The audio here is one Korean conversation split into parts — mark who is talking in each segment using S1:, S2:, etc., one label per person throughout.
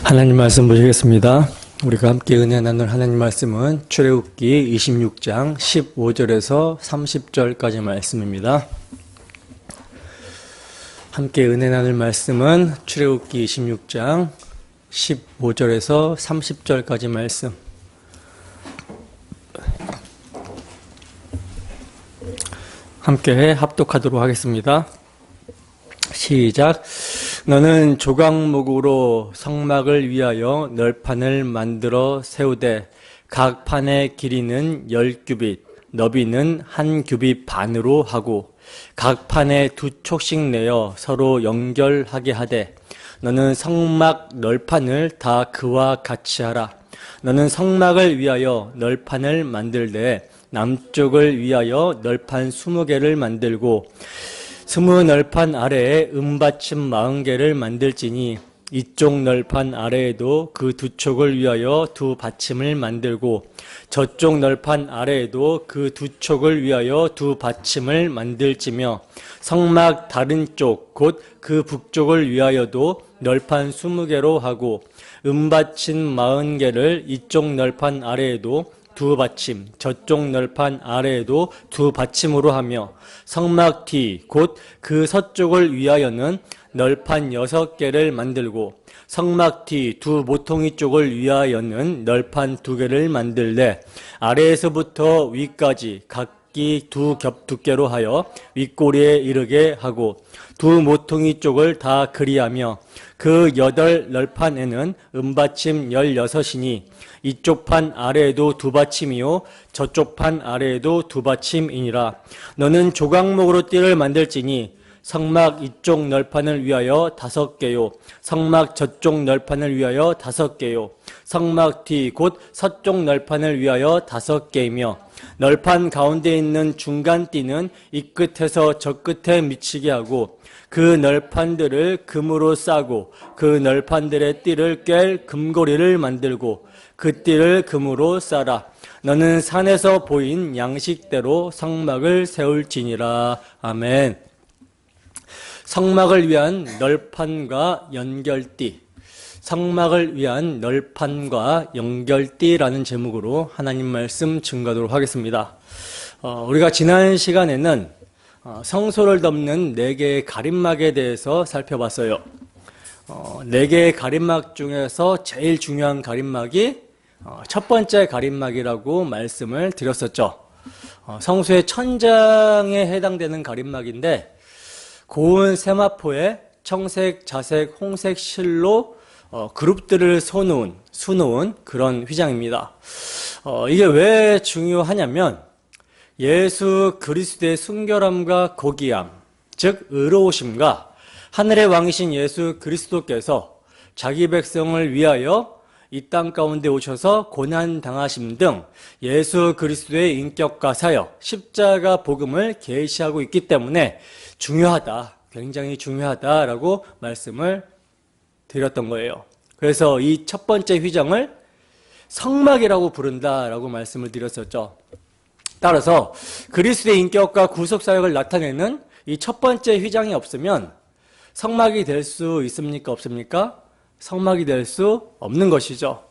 S1: 하나님 말씀 보시겠습니다. 우리가 함께 은혜 나눌 하나님 말씀은 출애굽기 26장 15절에서 30절까지 말씀입니다. 함께 은혜 나눌 말씀은 출애굽기 26장 15절에서 30절까지 말씀. 함께 합독하도록 하겠습니다. 시작. 너는 조각목으로 성막을 위하여 널판을 만들어 세우되 각 판의 길이는 10규빗, 너비는 1규빗 반으로 하고 각 판에 2촉씩 내어 서로 연결하게 하되 너는 성막 널판을 다 그와 같이 하라. 너는 성막을 위하여 널판을 만들되 남쪽을 위하여 널판 20개를 만들고 20 널판 아래에 은받침 40개를 만들지니 이쪽 널판 아래에도 그 2촉을 위하여 2 받침을 만들고 저쪽 널판 아래에도 그 2촉을 위하여 2 받침을 만들지며 성막 다른 쪽 곧 그 북쪽을 위하여도 널판 20개로 하고 은받침 40개를 이쪽 널판 아래에도 2 받침, 저쪽 널판 아래에도 2 받침으로 하며 성막 뒤 곧 그 서쪽을 위하여는 널판 6개를 만들고 성막 뒤 2 모퉁이 쪽을 위하여는 널판 2개를 만들되 아래에서부터 위까지 각기 2 겹 두께로 하여 윗꼬리에 이르게 하고 2 모퉁이 쪽을 다 그리하며 그 8 널판에는 은받침 16이니 이쪽 판 아래에도 2 받침이요 저쪽 판 아래에도 2 받침이니라. 너는 조각목으로 띠를 만들지니 성막 이쪽 널판을 위하여 5개요 성막 저쪽 널판을 위하여 5개요 성막 뒤 곧 서쪽 널판을 위하여 5개이며 널판 가운데 있는 중간 띠는 이 끝에서 저 끝에 미치게 하고 그 널판들을 금으로 싸고 그 널판들의 띠를 꿰 금고리를 만들고 그 띠를 금으로 싸라. 너는 산에서 보인 양식대로 성막을 세울지니라. 아멘. 성막을 위한 널판과 연결띠. 성막을 위한 널판과 연결띠라는 제목으로 하나님 말씀 증거하도록 하겠습니다. 우리가 지난 시간에는 성소를 덮는 4개의 가림막에 대해서 살펴봤어요. 4개의 가림막 중에서 제일 중요한 가림막이 첫 번째 가림막이라고 말씀을 드렸었죠. 성소의 천장에 해당되는 가림막인데 고운 세마포에 청색, 자색, 홍색 실로 그룹들을 수놓은 그런 휘장입니다. 이게 왜 중요하냐면 예수 그리스도의 순결함과 고귀함, 즉 의로우심과 하늘의 왕이신 예수 그리스도께서 자기 백성을 위하여 이 땅 가운데 오셔서 고난당하심 등 예수 그리스도의 인격과 사역, 십자가 복음을 계시하고 있기 때문에 중요하다, 굉장히 중요하다라고 말씀을 드렸던 거예요. 그래서 이 첫 번째 휘장을 성막이라고 부른다라고 말씀을 드렸었죠. 따라서 그리스도의 인격과 구속 사역을 나타내는 이 첫 번째 휘장이 없으면 성막이 될 수 있습니까? 없습니까? 성막이 될 수 없는 것이죠.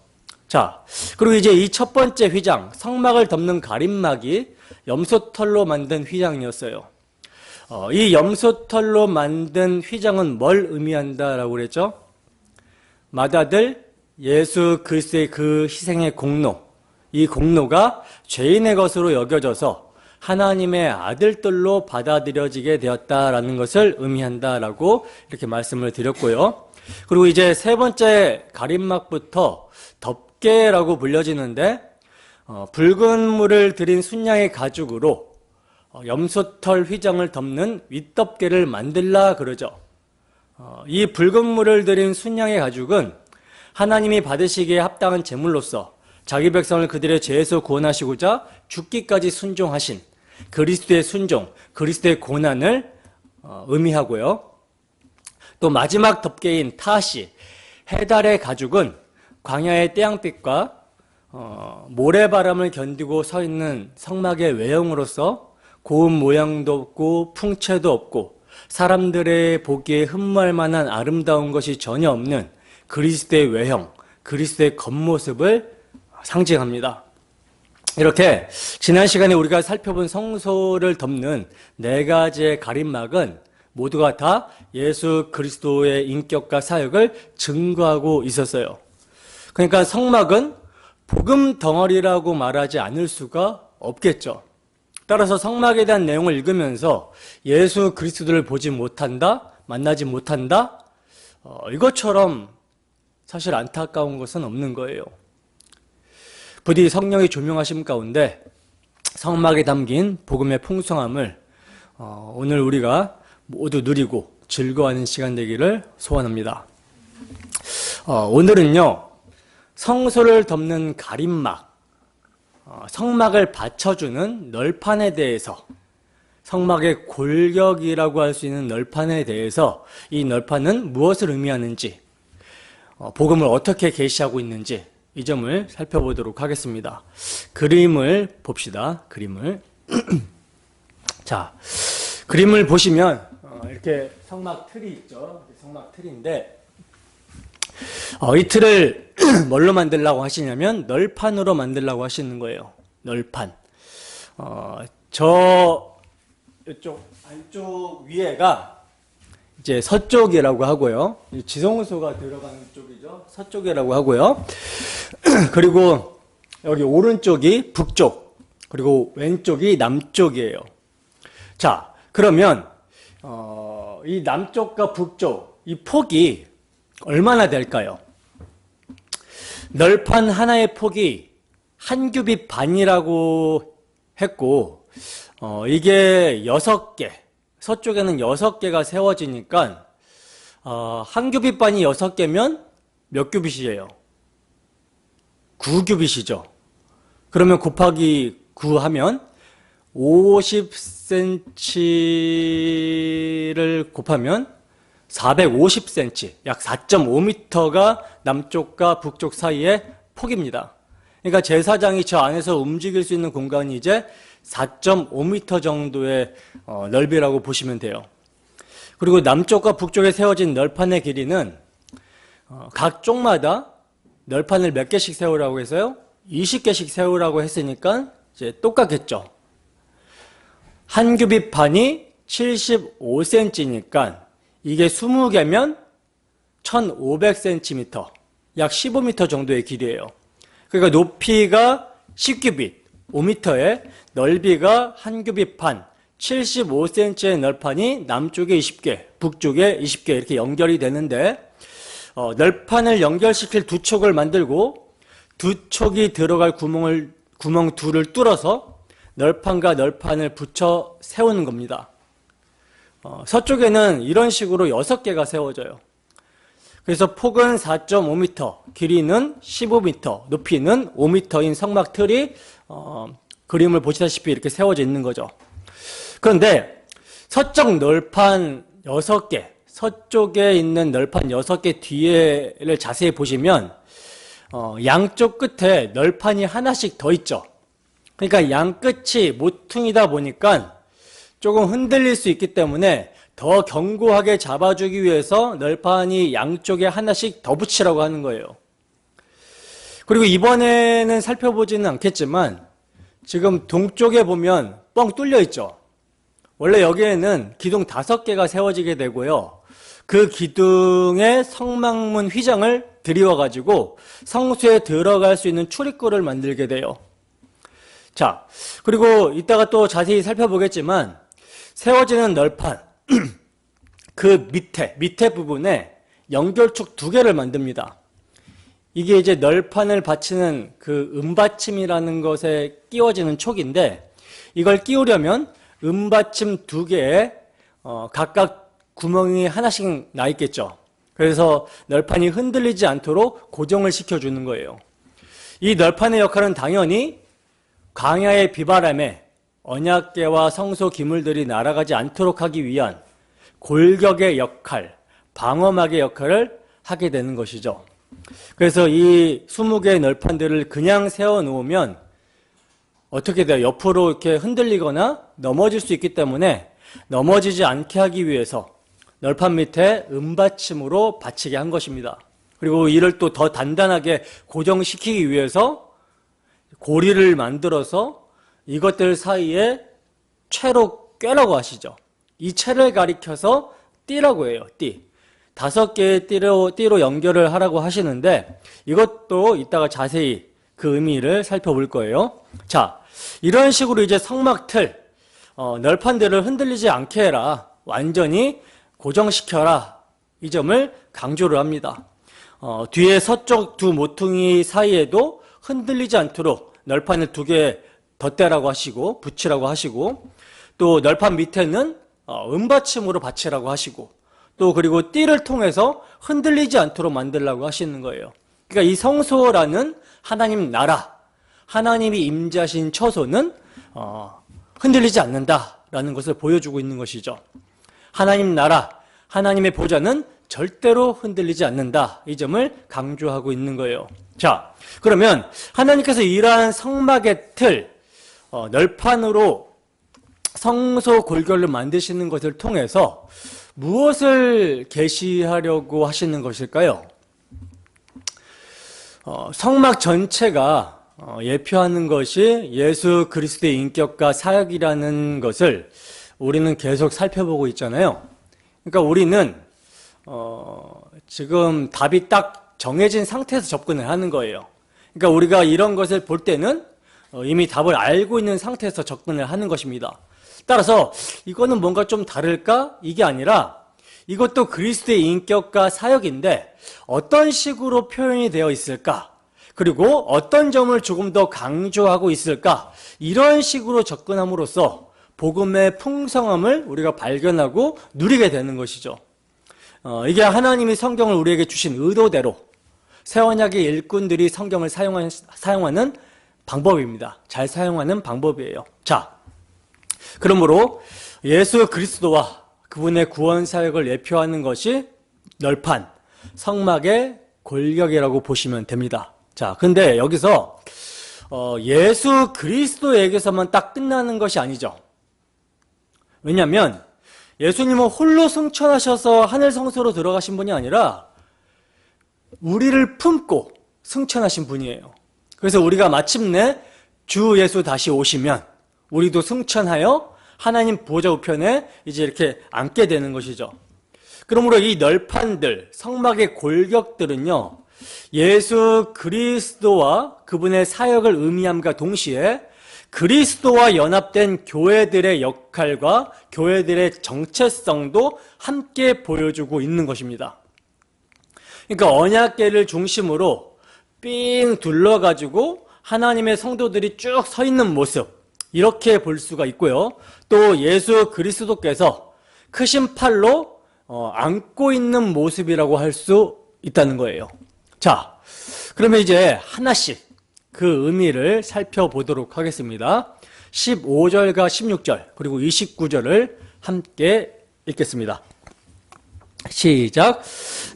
S1: 자, 그리고 이제 이 첫 번째 휘장, 성막을 덮는 가림막이 염소털로 만든 휘장이었어요. 이 염소털로 만든 휘장은 뭘 의미한다라고 그랬죠? 맏아들 예수 그리스도의 그 희생의 공로, 이 공로가 죄인의 것으로 여겨져서 하나님의 아들들로 받아들여지게 되었다라는 것을 의미한다라고 이렇게 말씀을 드렸고요. 그리고 이제 세 번째 가림막부터 덮개라고 불려지는데 붉은 물을 들인 순양의 가죽으로 염소털 휘장을 덮는 윗덮개를 만들라 그러죠. 이 붉은 물을 들인 순양의 가죽은 하나님이 받으시기에 합당한 제물로서 자기 백성을 그들의 죄에서 구원하시고자 죽기까지 순종하신 그리스도의 순종, 그리스도의 고난을 의미하고요. 또 마지막 덮개인 타시, 해달의 가죽은 광야의 태양빛과 모래바람을 견디고 서 있는 성막의 외형으로서 고운 모양도 없고 풍채도 없고 사람들의 보기에 흠모할 만한 아름다운 것이 전혀 없는 그리스도의 외형, 그리스도의 겉모습을 상징합니다. 이렇게 지난 시간에 우리가 살펴본 성소를 덮는 네 가지의 가림막은 모두가 다 예수 그리스도의 인격과 사역을 증거하고 있었어요. 그러니까 성막은 복음 덩어리라고 말하지 않을 수가 없겠죠. 따라서 성막에 대한 내용을 읽으면서 예수 그리스도를 보지 못한다, 만나지 못한다, 이것처럼 사실 안타까운 것은 없는 거예요. 부디 성령의 조명하심 가운데 성막에 담긴 복음의 풍성함을 오늘 우리가 모두 누리고 즐거워하는 시간 되기를 소원합니다. 오늘은요, 성소를 덮는 가림막, 성막을 받쳐주는 널판에 대해서, 성막의 골격이라고 할 수 있는 널판에 대해서 이 널판은 무엇을 의미하는지, 복음을 어떻게 계시하고 있는지 이 점을 살펴보도록 하겠습니다. 그림을 봅시다. 그림을. 자, 그림을 보시면 이렇게 성막 틀이 있죠. 성막 틀인데 이 틀을 뭘로 만들려고 하시냐면 널판으로 만들려고 하시는 거예요. 널판. 이쪽 안쪽 위에가 이제 서쪽이라고 하고요. 지성소가 들어가는 쪽이죠. 서쪽이라고 하고요. 그리고 여기 오른쪽이 북쪽, 그리고 왼쪽이 남쪽이에요. 자, 그러면 이 남쪽과 북쪽 이 폭이 얼마나 될까요? 널판 하나의 폭이 한 규빗 반이라고 했고 이게 6개, 서쪽에는 6개가 세워지니까 한 규빗 반이 6개면 몇 규빗이에요? 9규빗이죠. 그러면 곱하기 9 하면 50cm를 곱하면 450cm, 약 4.5m가 남쪽과 북쪽 사이의 폭입니다. 그러니까 제사장이 저 안에서 움직일 수 있는 공간이 이제 4.5m 정도의 넓이라고 보시면 돼요. 그리고 남쪽과 북쪽에 세워진 널판의 길이는 각 쪽마다 널판을 몇 개씩 세우라고 해서요? 20개씩 세우라고 했으니까 이제 똑같겠죠. 한 규빗 반이 75cm니까 이게 20개면 1500cm, 약 15m 정도의 길이에요. 그러니까 높이가 10규빗, 5m에 넓이가 한 규빗 반, 75cm의 널판이 남쪽에 20개, 북쪽에 20개 이렇게 연결이 되는데 널판을 연결시킬 두 촉을 만들고 두 촉이 들어갈 구멍 둘을 뚫어서 널판과 널판을 붙여 세우는 겁니다. 서쪽에는 이런 식으로 6개가 세워져요. 그래서 폭은 4.5m, 길이는 15m, 높이는 5m인 성막 틀이 그림을 보시다시피 이렇게 세워져 있는 거죠. 그런데 서쪽 널판 6개, 서쪽에 있는 널판 6개 뒤에를 자세히 보시면 양쪽 끝에 널판이 하나씩 더 있죠. 그러니까 양 끝이 모퉁이다 보니까 조금 흔들릴 수 있기 때문에 더 견고하게 잡아주기 위해서 널판이 양쪽에 하나씩 더 붙이라고 하는 거예요. 그리고 이번에는 살펴보지는 않겠지만 지금 동쪽에 보면 뻥 뚫려 있죠. 원래 여기에는 기둥 5개가 세워지게 되고요. 그 기둥에 성막문 휘장을 들이워가지고 성소에 들어갈 수 있는 출입구를 만들게 돼요. 자, 그리고 이따가 또 자세히 살펴보겠지만 세워지는 널판 그 밑에 부분에 연결축 2개를 만듭니다. 이게 이제 널판을 받치는 그 은받침이라는 것에 끼워지는 촉인데 이걸 끼우려면 은받침 2개에 각각 구멍이 하나씩 나 있겠죠. 그래서 널판이 흔들리지 않도록 고정을 시켜주는 거예요. 이 널판의 역할은 당연히 광야의 비바람에 언약궤와 성소 기물들이 날아가지 않도록 하기 위한 골격의 역할, 방어막의 역할을 하게 되는 것이죠. 그래서 이 20개의 널판들을 그냥 세워놓으면 어떻게 돼요? 옆으로 이렇게 흔들리거나 넘어질 수 있기 때문에 넘어지지 않게 하기 위해서 널판 밑에 은받침으로 받치게 한 것입니다. 그리고 이를 또 더 단단하게 고정시키기 위해서 고리를 만들어서 이것들 사이에 채로 꿰라고 하시죠. 이 채를 가리켜서 띠라고 해요. 띠. 5개의 띠로 연결을 하라고 하시는데 이것도 이따가 자세히 그 의미를 살펴볼 거예요. 자, 이런 식으로 이제 성막 틀, 널판들을 흔들리지 않게 해라. 완전히 고정시켜라. 이 점을 강조를 합니다. 뒤에 서쪽 두 모퉁이 사이에도 흔들리지 않도록 널판을 2개 덧대라고 하시고 붙이라고 하시고 또 널판 밑에는 은받침으로 받치라고 하시고 또 그리고 띠를 통해서 흔들리지 않도록 만들라고 하시는 거예요. 그러니까 이 성소라는 하나님 나라, 하나님이 임재하신 처소는 흔들리지 않는다라는 것을 보여주고 있는 것이죠. 하나님 나라, 하나님의 보좌는 절대로 흔들리지 않는다. 이 점을 강조하고 있는 거예요. 자, 그러면 하나님께서 일하는 성막의 틀, 널판으로 성소 골결을 만드시는 것을 통해서 무엇을 계시하려고 하시는 것일까요? 성막 전체가 예표하는 것이 예수 그리스도의 인격과 사역이라는 것을 우리는 계속 살펴보고 있잖아요. 그러니까 우리는 지금 답이 딱 정해진 상태에서 접근을 하는 거예요. 그러니까 우리가 이런 것을 볼 때는 이미 답을 알고 있는 상태에서 접근을 하는 것입니다. 따라서 이거는 뭔가 좀 다를까? 이게 아니라 이것도 그리스도의 인격과 사역인데 어떤 식으로 표현이 되어 있을까? 그리고 어떤 점을 조금 더 강조하고 있을까? 이런 식으로 접근함으로써 복음의 풍성함을 우리가 발견하고 누리게 되는 것이죠. 이게 하나님이 성경을 우리에게 주신 의도대로 새 언약의 일꾼들이 성경을 사용하는 방법입니다. 잘 사용하는 방법이에요. 자, 그러므로 예수 그리스도와 그분의 구원 사역을 예표하는 것이 널판, 성막의 골격이라고 보시면 됩니다. 자, 근데 여기서 예수 그리스도에게서만 딱 끝나는 것이 아니죠. 왜냐하면 예수님은 홀로 승천하셔서 하늘 성소로 들어가신 분이 아니라 우리를 품고 승천하신 분이에요. 그래서 우리가 마침내 주 예수 다시 오시면 우리도 승천하여 하나님 보좌 우편에 이제 이렇게 앉게 되는 것이죠. 그러므로 이 널판들, 성막의 골격들은요, 예수 그리스도와 그분의 사역을 의미함과 동시에 그리스도와 연합된 교회들의 역할과 교회들의 정체성도 함께 보여주고 있는 것입니다. 그러니까 언약궤를 중심으로 삥 둘러가지고 하나님의 성도들이 쭉 서 있는 모습, 이렇게 볼 수가 있고요. 또 예수 그리스도께서 크신 팔로 안고 있는 모습이라고 할 수 있다는 거예요. 자, 그러면 이제 하나씩 그 의미를 살펴보도록 하겠습니다. 15절과 16절 그리고 29절을 함께 읽겠습니다. 시작.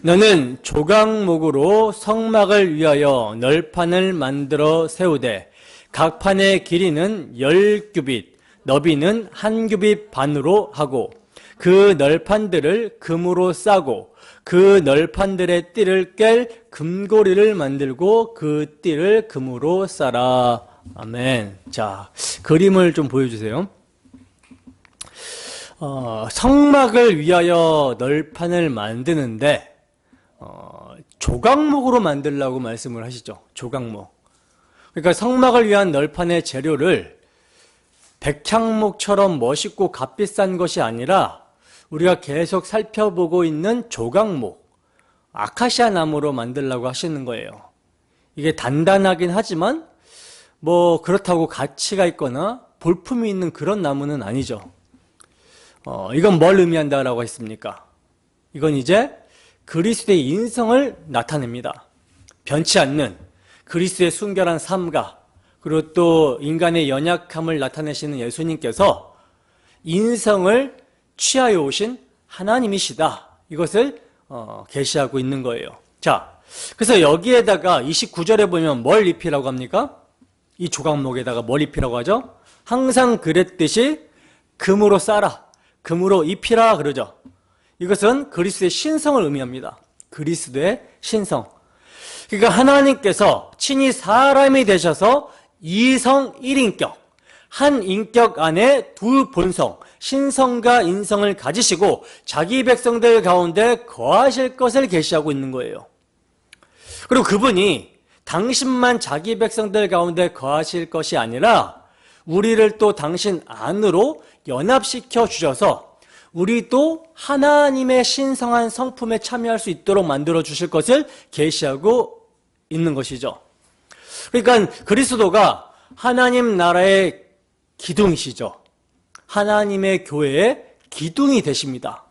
S1: 너는 조각목으로 성막을 위하여 널판을 만들어 세우되 각 판의 길이는 10규빗, 너비는 1규빗 반으로 하고 그 널판들을 금으로 싸고 그 널판들의 띠를 깰 금고리를 만들고 그 띠를 금으로 싸라. 아멘. 자, 그림을 좀 보여주세요. 성막을 위하여 널판을 만드는데 조각목으로 만들라고 말씀을 하시죠. 조각목. 그러니까 성막을 위한 널판의 재료를 백향목처럼 멋있고 값비싼 것이 아니라 우리가 계속 살펴보고 있는 조각목, 아카시아 나무로 만들라고 하시는 거예요. 이게 단단하긴 하지만 뭐 그렇다고 가치가 있거나 볼품이 있는 그런 나무는 아니죠. 이건 뭘 의미한다라고 했습니까? 이건 이제 그리스도의 인성을 나타냅니다. 변치 않는 그리스도의 순결한 삶과 그리고 또 인간의 연약함을 나타내시는 예수님께서 인성을 취하여 오신 하나님이시다. 이것을 계시하고 있는 거예요. 자, 그래서 여기에다가 29절에 보면 뭘 입히라고 합니까? 이 조각목에다가 뭘 입히라고 하죠? 항상 그랬듯이 금으로 싸라, 금으로 입히라 그러죠. 이것은 그리스도의 신성을 의미합니다. 그리스도의 신성. 그러니까 하나님께서 친히 사람이 되셔서 이성 1인격, 한 인격 안에 두 본성, 신성과 인성을 가지시고 자기 백성들 가운데 거하실 것을 계시하고 있는 거예요. 그리고 그분이 당신만 자기 백성들 가운데 거하실 것이 아니라 우리를 또 당신 안으로 연합시켜 주셔서 우리도 하나님의 신성한 성품에 참여할 수 있도록 만들어 주실 것을 계시하고 있는 것이죠. 그러니까 그리스도가 하나님 나라의 기둥이시죠. 하나님의 교회의 기둥이 되십니다.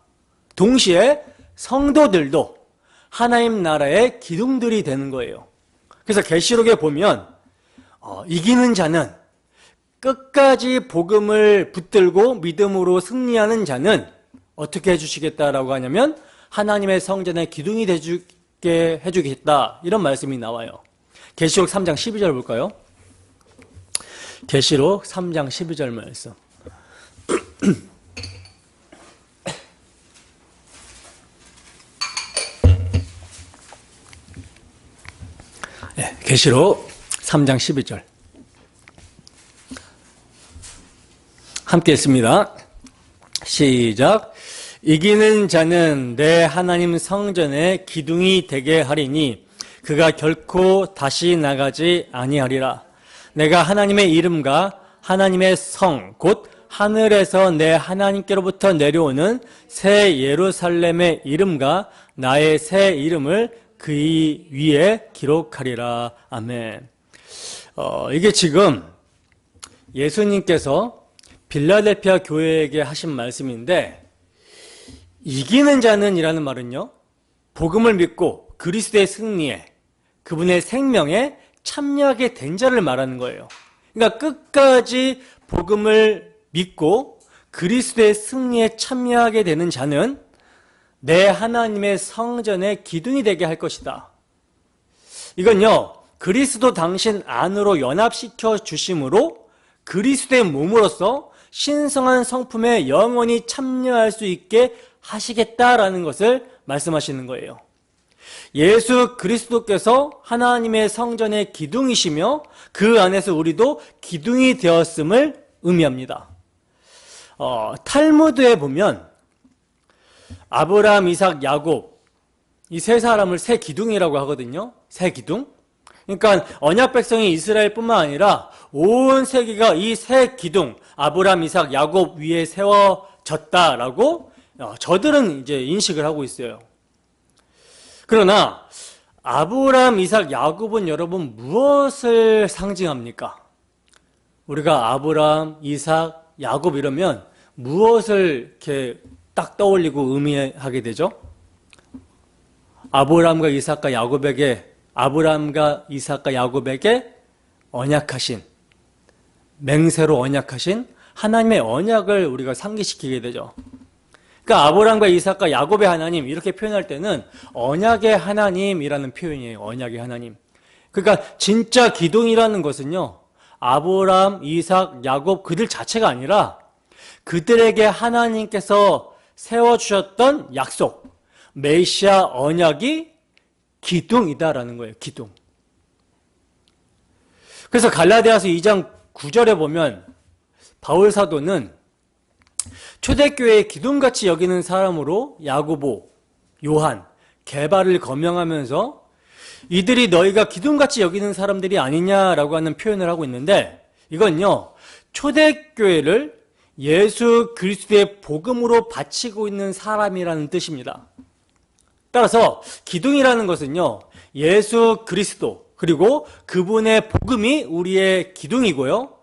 S1: 동시에 성도들도 하나님 나라의 기둥들이 되는 거예요. 그래서 계시록에 보면 이기는 자는, 끝까지 복음을 붙들고 믿음으로 승리하는 자는 어떻게 해주시겠다라고 하냐면 하나님의 성전의 기둥이 되게 해주겠다, 이런 말씀이 나와요. 계시록 3장 12절 볼까요? 계시록 3장 12절 말씀. 네, 계시록 3장 12절 함께 읽습니다. 시작. 이기는 자는 내 하나님 성전의 기둥이 되게 하리니 그가 결코 다시 나가지 아니하리라. 내가 하나님의 이름과 하나님의 성 곧 하늘에서 내 하나님께로부터 내려오는 새 예루살렘의 이름과 나의 새 이름을 그의 위에 기록하리라. 아멘. 이게 지금 예수님께서 빌라델피아 교회에게 하신 말씀인데, 이기는 자는 이라는 말은요, 복음을 믿고 그리스도의 승리에, 그분의 생명에 참여하게 된 자를 말하는 거예요. 그러니까 끝까지 복음을 믿고 그리스도의 승리에 참여하게 되는 자는 내 하나님의 성전의 기둥이 되게 할 것이다. 이건요, 그리스도 당신 안으로 연합시켜 주심으로 그리스도의 몸으로서 신성한 성품에 영원히 참여할 수 있게 하시겠다라는 것을 말씀하시는 거예요. 예수 그리스도께서 하나님의 성전의 기둥이시며 그 안에서 우리도 기둥이 되었음을 의미합니다. 탈무드에 보면 아브라함, 이삭, 야곱, 이 세 사람을 세 기둥이라고 하거든요. 세 기둥. 그러니까 언약 백성이 이스라엘뿐만 아니라 온 세계가 이 세 기둥, 아브라함, 이삭, 야곱 위에 세워졌다라고 저들은 이제 인식을 하고 있어요. 그러나 아브라함, 이삭, 야곱은 여러분 무엇을 상징합니까? 우리가 아브라함, 이삭, 야곱 이러면 무엇을 이렇게 딱 떠올리고 의미하게 되죠? 아브라함과 이삭과 야곱에게 언약하신, 맹세로 언약하신 하나님의 언약을 우리가 상기시키게 되죠. 그러니까 아브라함과 이삭과 야곱의 하나님 이렇게 표현할 때는 언약의 하나님이라는 표현이에요. 언약의 하나님. 그러니까 진짜 기둥이라는 것은요, 아브라함, 이삭, 야곱 그들 자체가 아니라 그들에게 하나님께서 세워주셨던 약속, 메시아 언약이 기둥이다라는 거예요. 기둥. 그래서 갈라디아서 2장 9절에 보면 바울 사도는 초대교회의 기둥같이 여기는 사람으로 야고보, 요한, 게바를 거명하면서 이들이 너희가 기둥같이 여기는 사람들이 아니냐라고 하는 표현을 하고 있는데, 이건요, 초대교회를 예수 그리스도의 복음으로 바치고 있는 사람이라는 뜻입니다. 따라서 기둥이라는 것은요, 예수 그리스도 그리고 그분의 복음이 우리의 기둥이고요,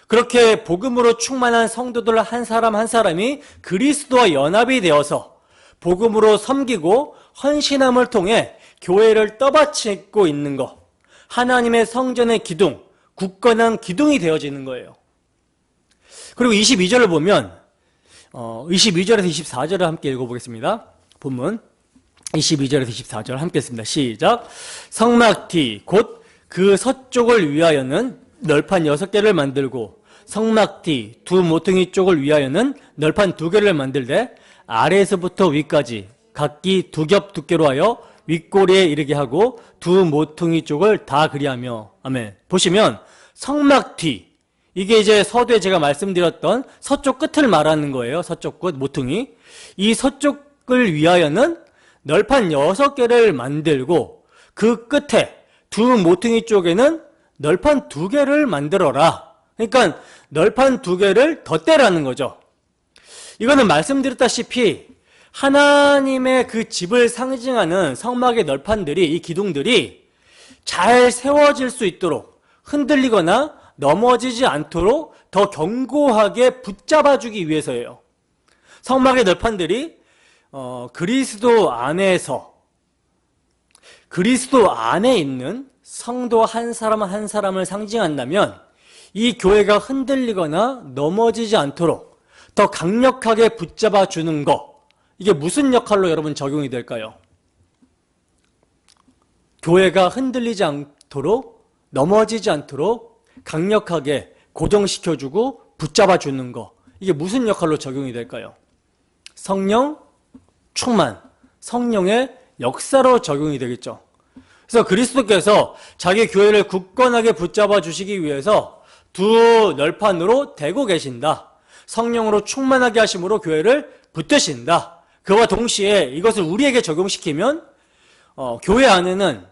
S1: 그렇게 복음으로 충만한 성도들 한 사람 한 사람이 그리스도와 연합이 되어서 복음으로 섬기고 헌신함을 통해 교회를 떠받치고 있는 것, 하나님의 성전의 기둥, 굳건한 기둥이 되어지는 거예요. 그리고 22절을 보면 22절에서 24절을 함께 읽어보겠습니다. 본문 22절에서 24절 함께 했습니다. 시작. 성막 뒤 곧 그 서쪽을 위하여는 널판 6개를 만들고 성막 뒤 두 모퉁이 쪽을 위하여는 널판 2개를 만들되 아래에서부터 위까지 각기 2겹 두께로 하여 윗꼬리에 이르게 하고 두 모퉁이 쪽을 다 그리하며. 아멘. 보시면 성막 뒤, 이게 이제 서두에 제가 말씀드렸던 서쪽 끝을 말하는 거예요. 서쪽 끝 모퉁이. 이 서쪽을 위하여는 널판 6개를 만들고 그 끝에 두 모퉁이 쪽에는 널판 2개를 만들어라. 그러니까 널판 2개를 덧대라는 거죠. 이거는 말씀드렸다시피 하나님의 그 집을 상징하는 성막의 널판들이, 이 기둥들이 잘 세워질 수 있도록, 흔들리거나 넘어지지 않도록 더 견고하게 붙잡아주기 위해서예요. 성막의 널판들이 그리스도 안에 있는 성도 한 사람 한 사람을 상징한다면 이 교회가 흔들리거나 넘어지지 않도록 더 강력하게 붙잡아 주는 거, 이게 무슨 역할로 여러분 적용이 될까요? 교회가 흔들리지 않도록, 넘어지지 않도록 강력하게 고정시켜주고 붙잡아 주는 거, 이게 무슨 역할로 적용이 될까요? 성령 충만, 성령의 역사로 적용이 되겠죠. 그래서 그리스도께서 자기 교회를 굳건하게 붙잡아 주시기 위해서 두 널판으로 대고 계신다. 성령으로 충만하게 하심으로 교회를 붙드신다. 그와 동시에 이것을 우리에게 적용시키면 교회 안에는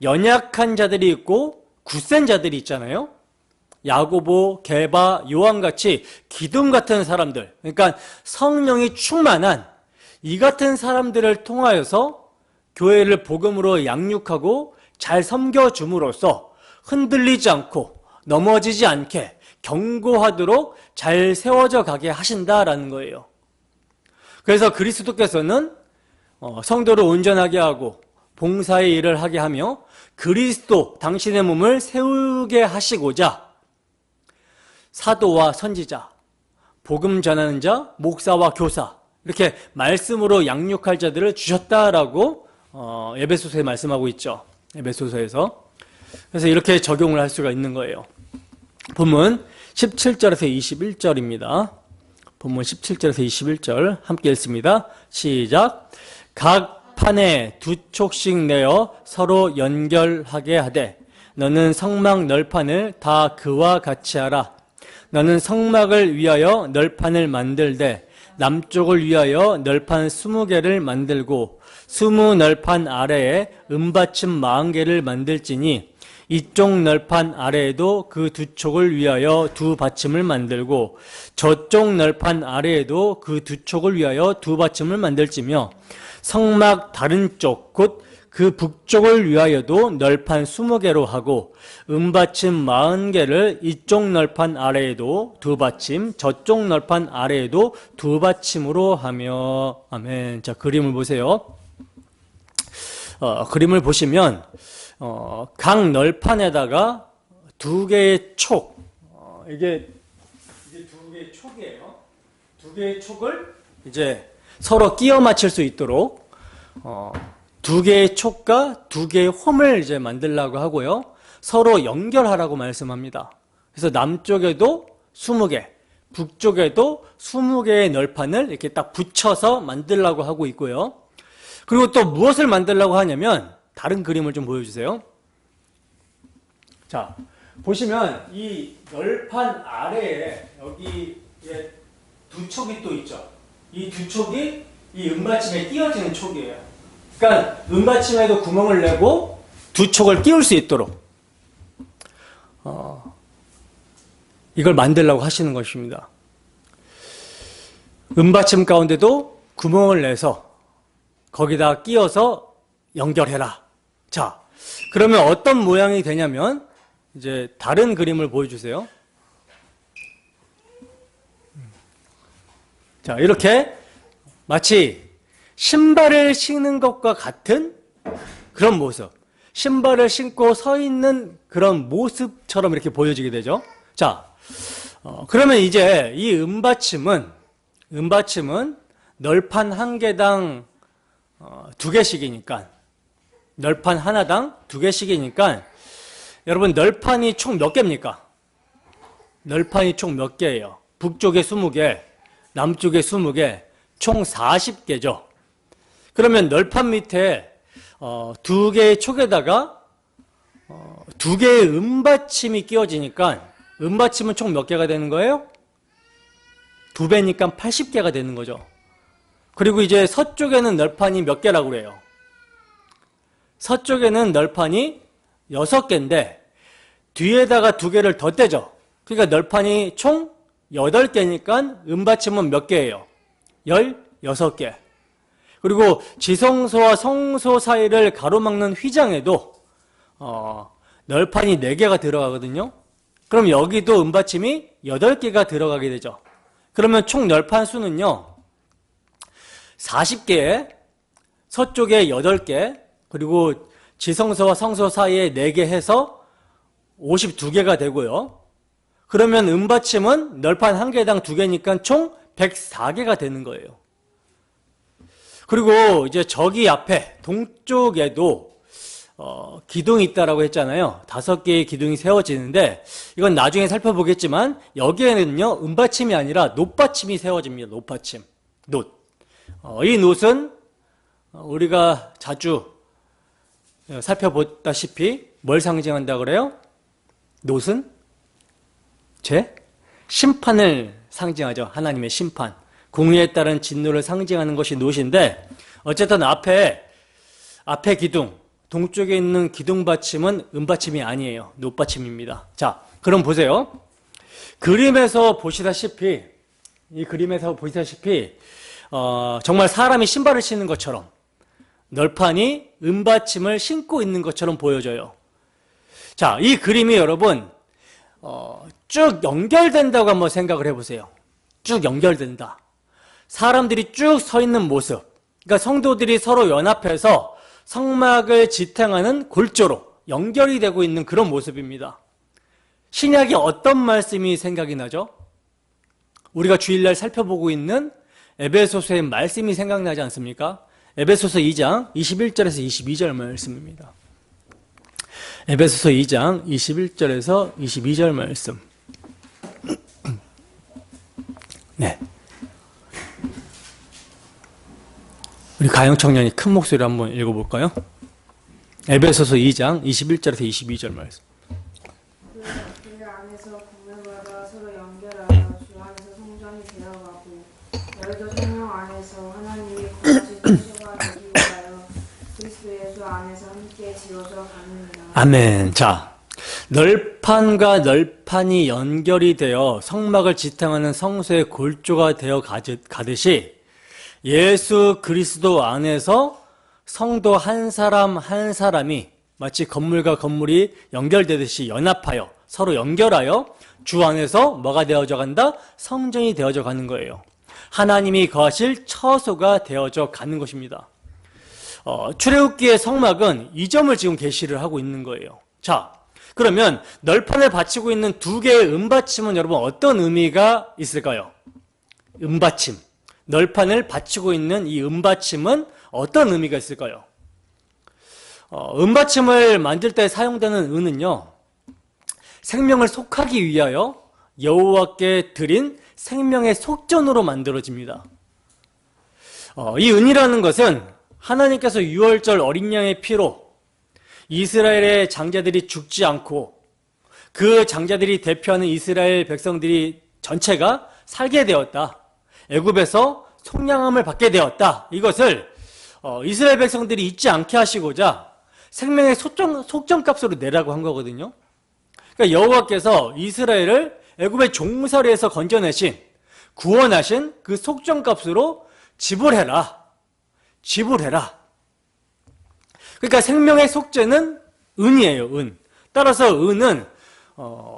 S1: 연약한 자들이 있고 굳센 자들이 있잖아요. 야고보, 게바, 요한같이 기둥 같은 사람들, 그러니까 성령이 충만한 이 같은 사람들을 통하여서 교회를 복음으로 양육하고 잘 섬겨줌으로써 흔들리지 않고 넘어지지 않게 견고하도록 잘 세워져 가게 하신다라는 거예요. 그래서 그리스도께서는 성도를 온전하게 하고 봉사의 일을 하게 하며 그리스도 당신의 몸을 세우게 하시고자 사도와 선지자, 복음 전하는 자, 목사와 교사, 이렇게 말씀으로 양육할 자들을 주셨다라고 에베소서에 말씀하고 있죠. 에베소서에서. 그래서 이렇게 적용을 할 수가 있는 거예요. 본문 17절에서 21절입니다. 본문 17절에서 21절 함께 읽습니다. 시작. 각 판에 2촉씩 내어 서로 연결하게 하되 너는 성막 널판을 다 그와 같이 하라. 너는 성막을 위하여 널판을 만들되 남쪽을 위하여 널판 20개를 만들고 20 널판 아래에 은받침 40개를 만들지니 이쪽 널판 아래에도 그 2촉을 위하여 2 받침을 만들고 저쪽 널판 아래에도 그 2촉을 위하여 2 받침을 만들지며 성막 다른 쪽 곧 그 북쪽을 위하여도 널판 20개로 하고 은받침 40개를 이쪽 널판 아래에도 2 받침, 저쪽 널판 아래에도 2 받침으로 하며. 아멘. 자, 그림을 보세요. 그림을 보시면 각 널판에다가 2개의 촉, 이게 2개의 촉이에요. 2개의 촉을 이제 서로 끼워 맞출 수 있도록 2개의 촉과 2개의 홈을 이제 만들려고 하고요. 서로 연결하라고 말씀합니다. 그래서 남쪽에도 20개, 북쪽에도 20개의 널판을 이렇게 딱 붙여서 만들려고 하고 있고요. 그리고 또 무엇을 만들려고 하냐면 다른 그림을 좀 보여주세요. 자, 보시면 이 널판 아래에 여기 2촉이 또 있죠. 이 2촉이 이 은받침에 끼워지는 촉이에요. 그러니까 은받침에도 구멍을 내고 2촉을 끼울 수 있도록 이걸 만들려고 하시는 것입니다. 은받침 가운데도 구멍을 내서 거기다 끼워서 연결해라. 자, 그러면 어떤 모양이 되냐면 이제 다른 그림을 보여주세요. 자, 이렇게 마치 신발을 신는 것과 같은 그런 모습, 신발을 신고 서 있는 그런 모습처럼 이렇게 보여지게 되죠. 자, 그러면 이제 이 은받침은 널판 1개당 2개씩이니까, 널판 하나당 2개씩이니까 여러분 널판이 총 몇 개입니까? 널판이 총 몇 개예요? 북쪽에 20개, 남쪽에 20개, 총 40개죠. 그러면 널판 밑에 두 개의 촉에다가 두 개의 음받침이 끼워지니까 음받침은 총 몇 개가 되는 거예요? 2배니까 80개가 되는 거죠. 그리고 이제 서쪽에는 널판이 몇 개라고 그래요? 서쪽에는 널판이 6개인데 뒤에다가 2개를 더 떼죠. 그러니까 널판이 총 8개니까 음받침은 몇 개예요? 16개. 그리고 지성소와 성소 사이를 가로막는 휘장에도 널판이 4개가 들어가거든요. 그럼 여기도 음받침이 8개가 들어가게 되죠. 그러면 총 널판 수는요 40개에 서쪽에 8개, 그리고 지성소와 성소 사이에 4개 해서 52개가 되고요. 그러면 음받침은 널판 1개당 2개니까 총 104개가 되는 거예요. 그리고 이제 저기 앞에 동쪽에도 기둥이 있다라고 했잖아요. 5개의 기둥이 세워지는데 이건 나중에 살펴보겠지만 여기에는요 음받침이 아니라 놋받침이 세워집니다. 놋받침. 놋. 이 놋은 우리가 자주 살펴보다시피 뭘 상징한다 그래요? 놋은 심판을 상징하죠. 하나님의 심판. 공의에 따른 진노를 상징하는 것이 놋인데 어쨌든 앞에 기둥, 동쪽에 있는 기둥받침은 음받침이 아니에요. 놋받침입니다. 자, 그럼 보세요. 그림에서 보시다시피 정말 사람이 신발을 신는 것처럼 널판이 음받침을 신고 있는 것처럼 보여져요. 자, 이 그림이 여러분 쭉 연결된다고 한번 생각을 해보세요. 쭉 연결된다. 사람들이 쭉 서 있는 모습, 그러니까 성도들이 서로 연합해서 성막을 지탱하는 골조로 연결이 되고 있는 그런 모습입니다. 신약이 어떤 말씀이 생각이 나죠? 우리가 주일날 살펴보고 있는 에베소서의 말씀이 생각나지 않습니까? 에베소서 2장 21절에서 22절 말씀입니다. 에베소서 2장 21절에서 22절 말씀. 네. 우리 가영 청년이 큰 목소리로 한번 읽어볼까요? 에베소서 2장 21절에서 22절 말씀.
S2: 그 안에서 구별받아 서로 연결하여 주 안에서 성전이 되어가고 너희도 성령 안에서 하나님이 거하신 처소가 되기 위하여 그리스도 예수 안에서 함께 지어져 가느니라. 아멘.
S1: 자, 널판과 널판이 연결이 되어 성막을 지탱하는 성소의 골조가 되어 가듯이 예수 그리스도 안에서 성도 한 사람 한 사람이 마치 건물과 건물이 연결되듯이 연합하여 서로 연결하여 주 안에서 뭐가 되어져 간다? 성전이 되어져 가는 거예요. 하나님이 거하실 처소가 되어져 가는 것입니다. 출애굽기의 성막은 이 점을 지금 계시를 하고 있는 거예요. 자, 그러면 널판을 받치고 있는 2개의 음받침은 여러분 어떤 의미가 있을까요? 음받침. 널판을 받치고 있는 이 음받침은 어떤 의미가 있을까요? 음받침을 만들 때 사용되는 은은요, 생명을 속하기 위하여 여호와께 드린 생명의 속전으로 만들어집니다. 이 은이라는 것은 하나님께서 유월절 어린 양의 피로 이스라엘의 장자들이 죽지 않고 그 장자들이 대표하는 이스라엘 백성들이 전체가 살게 되었다. 애굽에서 속량함을 받게 되었다. 이것을 이스라엘 백성들이 잊지 않게 하시고자 생명의 속전값으로 내라고 한 거거든요. 그러니까 여호와께서 이스라엘을 애굽의 종살이에서 건져내신, 구원하신 그 속전값으로 지불해라. 그러니까 생명의 속죄는 은이에요. 은. 따라서 은은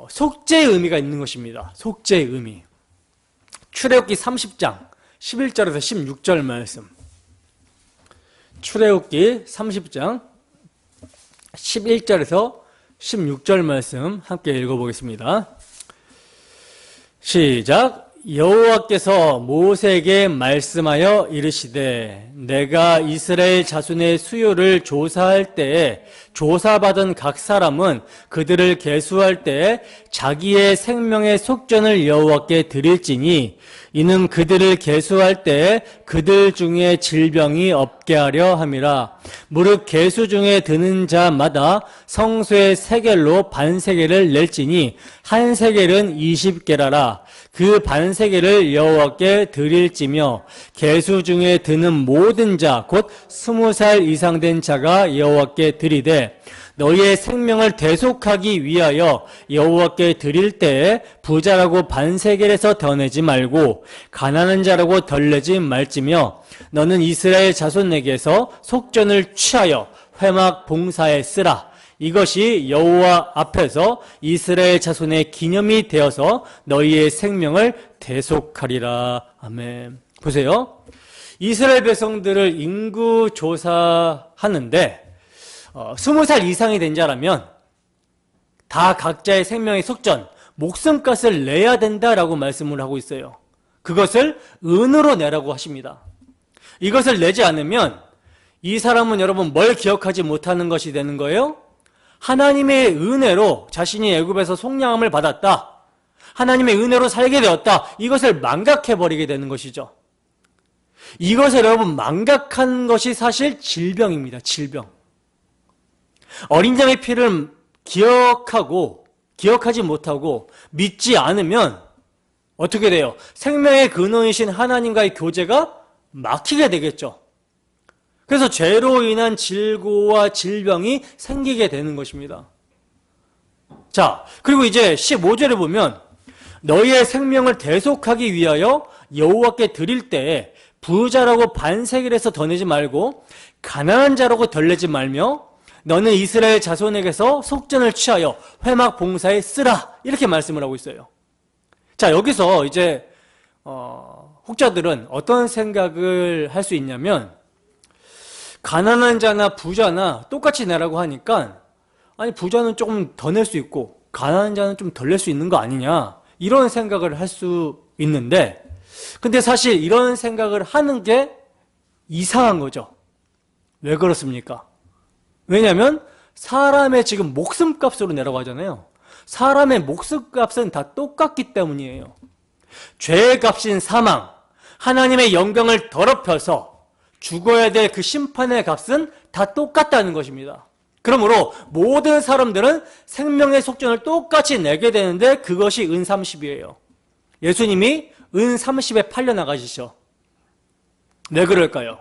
S1: 속죄의 의미가 있는 것입니다. 속죄의 의미. 출애굽기 30장 11절에서 16절 말씀. 출애굽기 30장 11절에서 16절 말씀 함께 읽어보겠습니다. 시작. 여호와께서 모세에게 말씀하여 이르시되 내가 이스라엘 자손의 수요를 조사할 때에 조사받은 각 사람은 그들을 계수할 때에 자기의 생명의 속전을 여호와께 드릴지니 이는 그들을 계수할 때에 그들 중에 질병이 없게 하려 함이라. 무릇 계수 중에 드는 자마다 성소의 세겔로 반세겔을 낼지니 한 세겔은 20게라라. 그 반세겔을 여호와께 드릴지며 계수 중에 드는 모든 자 곧 20살 이상 된 자가 여호와께 드리되 너희의 생명을 대속하기 위하여 여호와께 드릴 때에 부자라고 반세겔에서 더 내지 말고 가난한 자라고 덜 내지 말지며 너는 이스라엘 자손에게서 속전을 취하여 회막 봉사에 쓰라. 이것이 여호와 앞에서 이스라엘 자손의 기념이 되어서 너희의 생명을 대속하리라. 아멘. 보세요. 이스라엘 백성들을 인구 조사하는데 20살 이상이 된 자라면 다 각자의 생명의 속전, 목숨값을 내야 된다라고 말씀을 하고 있어요. 그것을 은으로 내라고 하십니다. 이것을 내지 않으면 이 사람은 여러분 뭘 기억하지 못하는 것이 되는 거예요? 하나님의 은혜로 자신이 애굽에서 속량함을 받았다. 하나님의 은혜로 살게 되었다. 이것을 망각해버리게 되는 것이죠. 이것을 여러분 망각한 것이 사실 질병입니다. 질병. 어린 양의 피를 기억하지 못하고 믿지 않으면 어떻게 돼요? 생명의 근원이신 하나님과의 교제가 막히게 되겠죠. 그래서 죄로 인한 질고와 질병이 생기게 되는 것입니다. 자, 그리고 이제 15절에 보면 너희의 생명을 대속하기 위하여 여호와께 드릴 때에 부자라고 반세겔에서 더 내지 말고 가난한 자라고 덜 내지 말며 너는 이스라엘 자손에게서 속전을 취하여 회막 봉사에 쓰라. 이렇게 말씀을 하고 있어요. 자, 여기서 이제 혹자들은 어떤 생각을 할 수 있냐면 가난한 자나 부자나 똑같이 내라고 하니까 아니 부자는 조금 더 낼 수 있고 가난한 자는 좀 덜 낼 수 있는 거 아니냐 이런 생각을 할 수 있는데 근데 사실 이런 생각을 하는 게 이상한 거죠. 왜 그렇습니까? 왜냐하면 사람의 지금 목숨값으로 내라고 하잖아요. 사람의 목숨값은 다 똑같기 때문이에요. 죄의 값인 사망, 하나님의 영광을 더럽혀서 죽어야 될 그 심판의 값은 다 똑같다는 것입니다. 그러므로 모든 사람들은 생명의 속전을 똑같이 내게 되는데 그것이 은 30이에요. 예수님이 은 30에 팔려 나가시죠. 왜 그럴까요?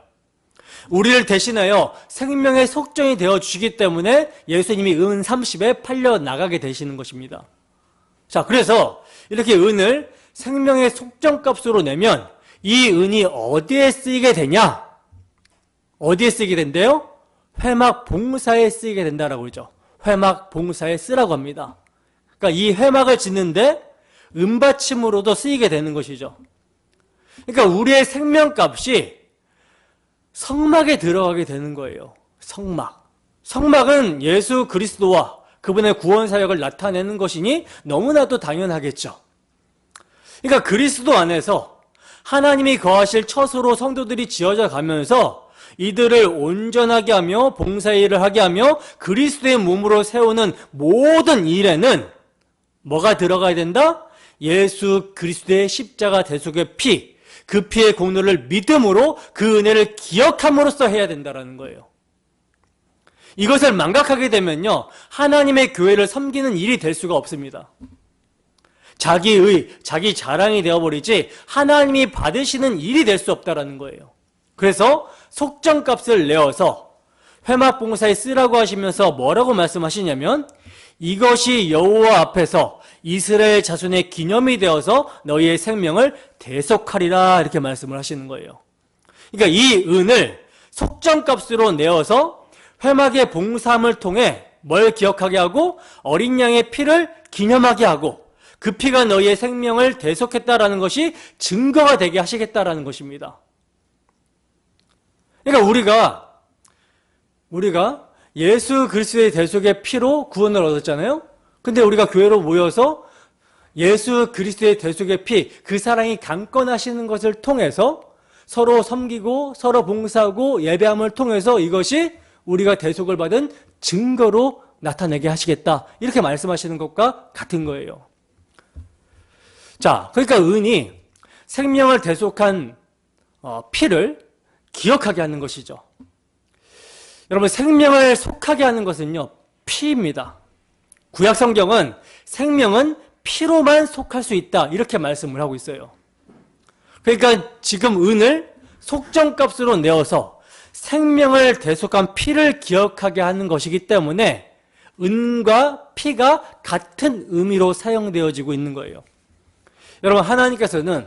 S1: 우리를 대신하여 생명의 속전이 되어 주시기 때문에 예수님이 은 30에 팔려 나가게 되시는 것입니다. 자, 그래서 이렇게 은을 생명의 속전값으로 내면 이 은이 어디에 쓰이게 되냐? 어디에 쓰이게 된대요? 회막 봉사에 쓰이게 된다라고 그러죠. 회막 봉사에 쓰라고 합니다. 그러니까 이 회막을 짓는데 은받침으로도 쓰이게 되는 것이죠. 그러니까 우리의 생명값이 성막에 들어가게 되는 거예요. 성막. 성막은 예수 그리스도와 그분의 구원 사역을 나타내는 것이니 너무나도 당연하겠죠. 그러니까 그리스도 안에서 하나님이 거하실 처소로 성도들이 지어져 가면서 이들을 온전하게 하며 봉사의 일을 하게 하며 그리스도의 몸으로 세우는 모든 일에는 뭐가 들어가야 된다? 예수 그리스도의 십자가 대속의 피, 그 피의 공로를 믿음으로 그 은혜를 기억함으로써 해야 된다는 거예요. 이것을 망각하게 되면요, 하나님의 교회를 섬기는 일이 될 수가 없습니다. 자기 자랑이 되어버리지 하나님이 받으시는 일이 될 수 없다는 거예요. 그래서 속전값을 내어서 회막 봉사에 쓰라고 하시면서 뭐라고 말씀하시냐면 이것이 여호와 앞에서 이스라엘 자손의 기념이 되어서 너희의 생명을 대속하리라 이렇게 말씀을 하시는 거예요. 그러니까 이 은을 속전값으로 내어서 회막의 봉사함을 통해 뭘 기억하게 하고 어린 양의 피를 기념하게 하고 그 피가 너희의 생명을 대속했다라는 것이 증거가 되게 하시겠다라는 것입니다. 그러니까 우리가 예수 그리스도의 대속의 피로 구원을 얻었잖아요. 근데 우리가 교회로 모여서 예수 그리스도의 대속의 피, 그 사랑이 강권하시는 것을 통해서 서로 섬기고 서로 봉사하고 예배함을 통해서 이것이 우리가 대속을 받은 증거로 나타내게 하시겠다. 이렇게 말씀하시는 것과 같은 거예요. 자, 그러니까 은이 생명을 대속한 피를 기억하게 하는 것이죠. 여러분, 생명을 속하게 하는 것은요, 피입니다. 구약 성경은 생명은 피로만 속할 수 있다. 이렇게 말씀을 하고 있어요. 그러니까 지금 은을 속정값으로 내어서 생명을 대속한 피를 기억하게 하는 것이기 때문에 은과 피가 같은 의미로 사용되어지고 있는 거예요. 여러분, 하나님께서는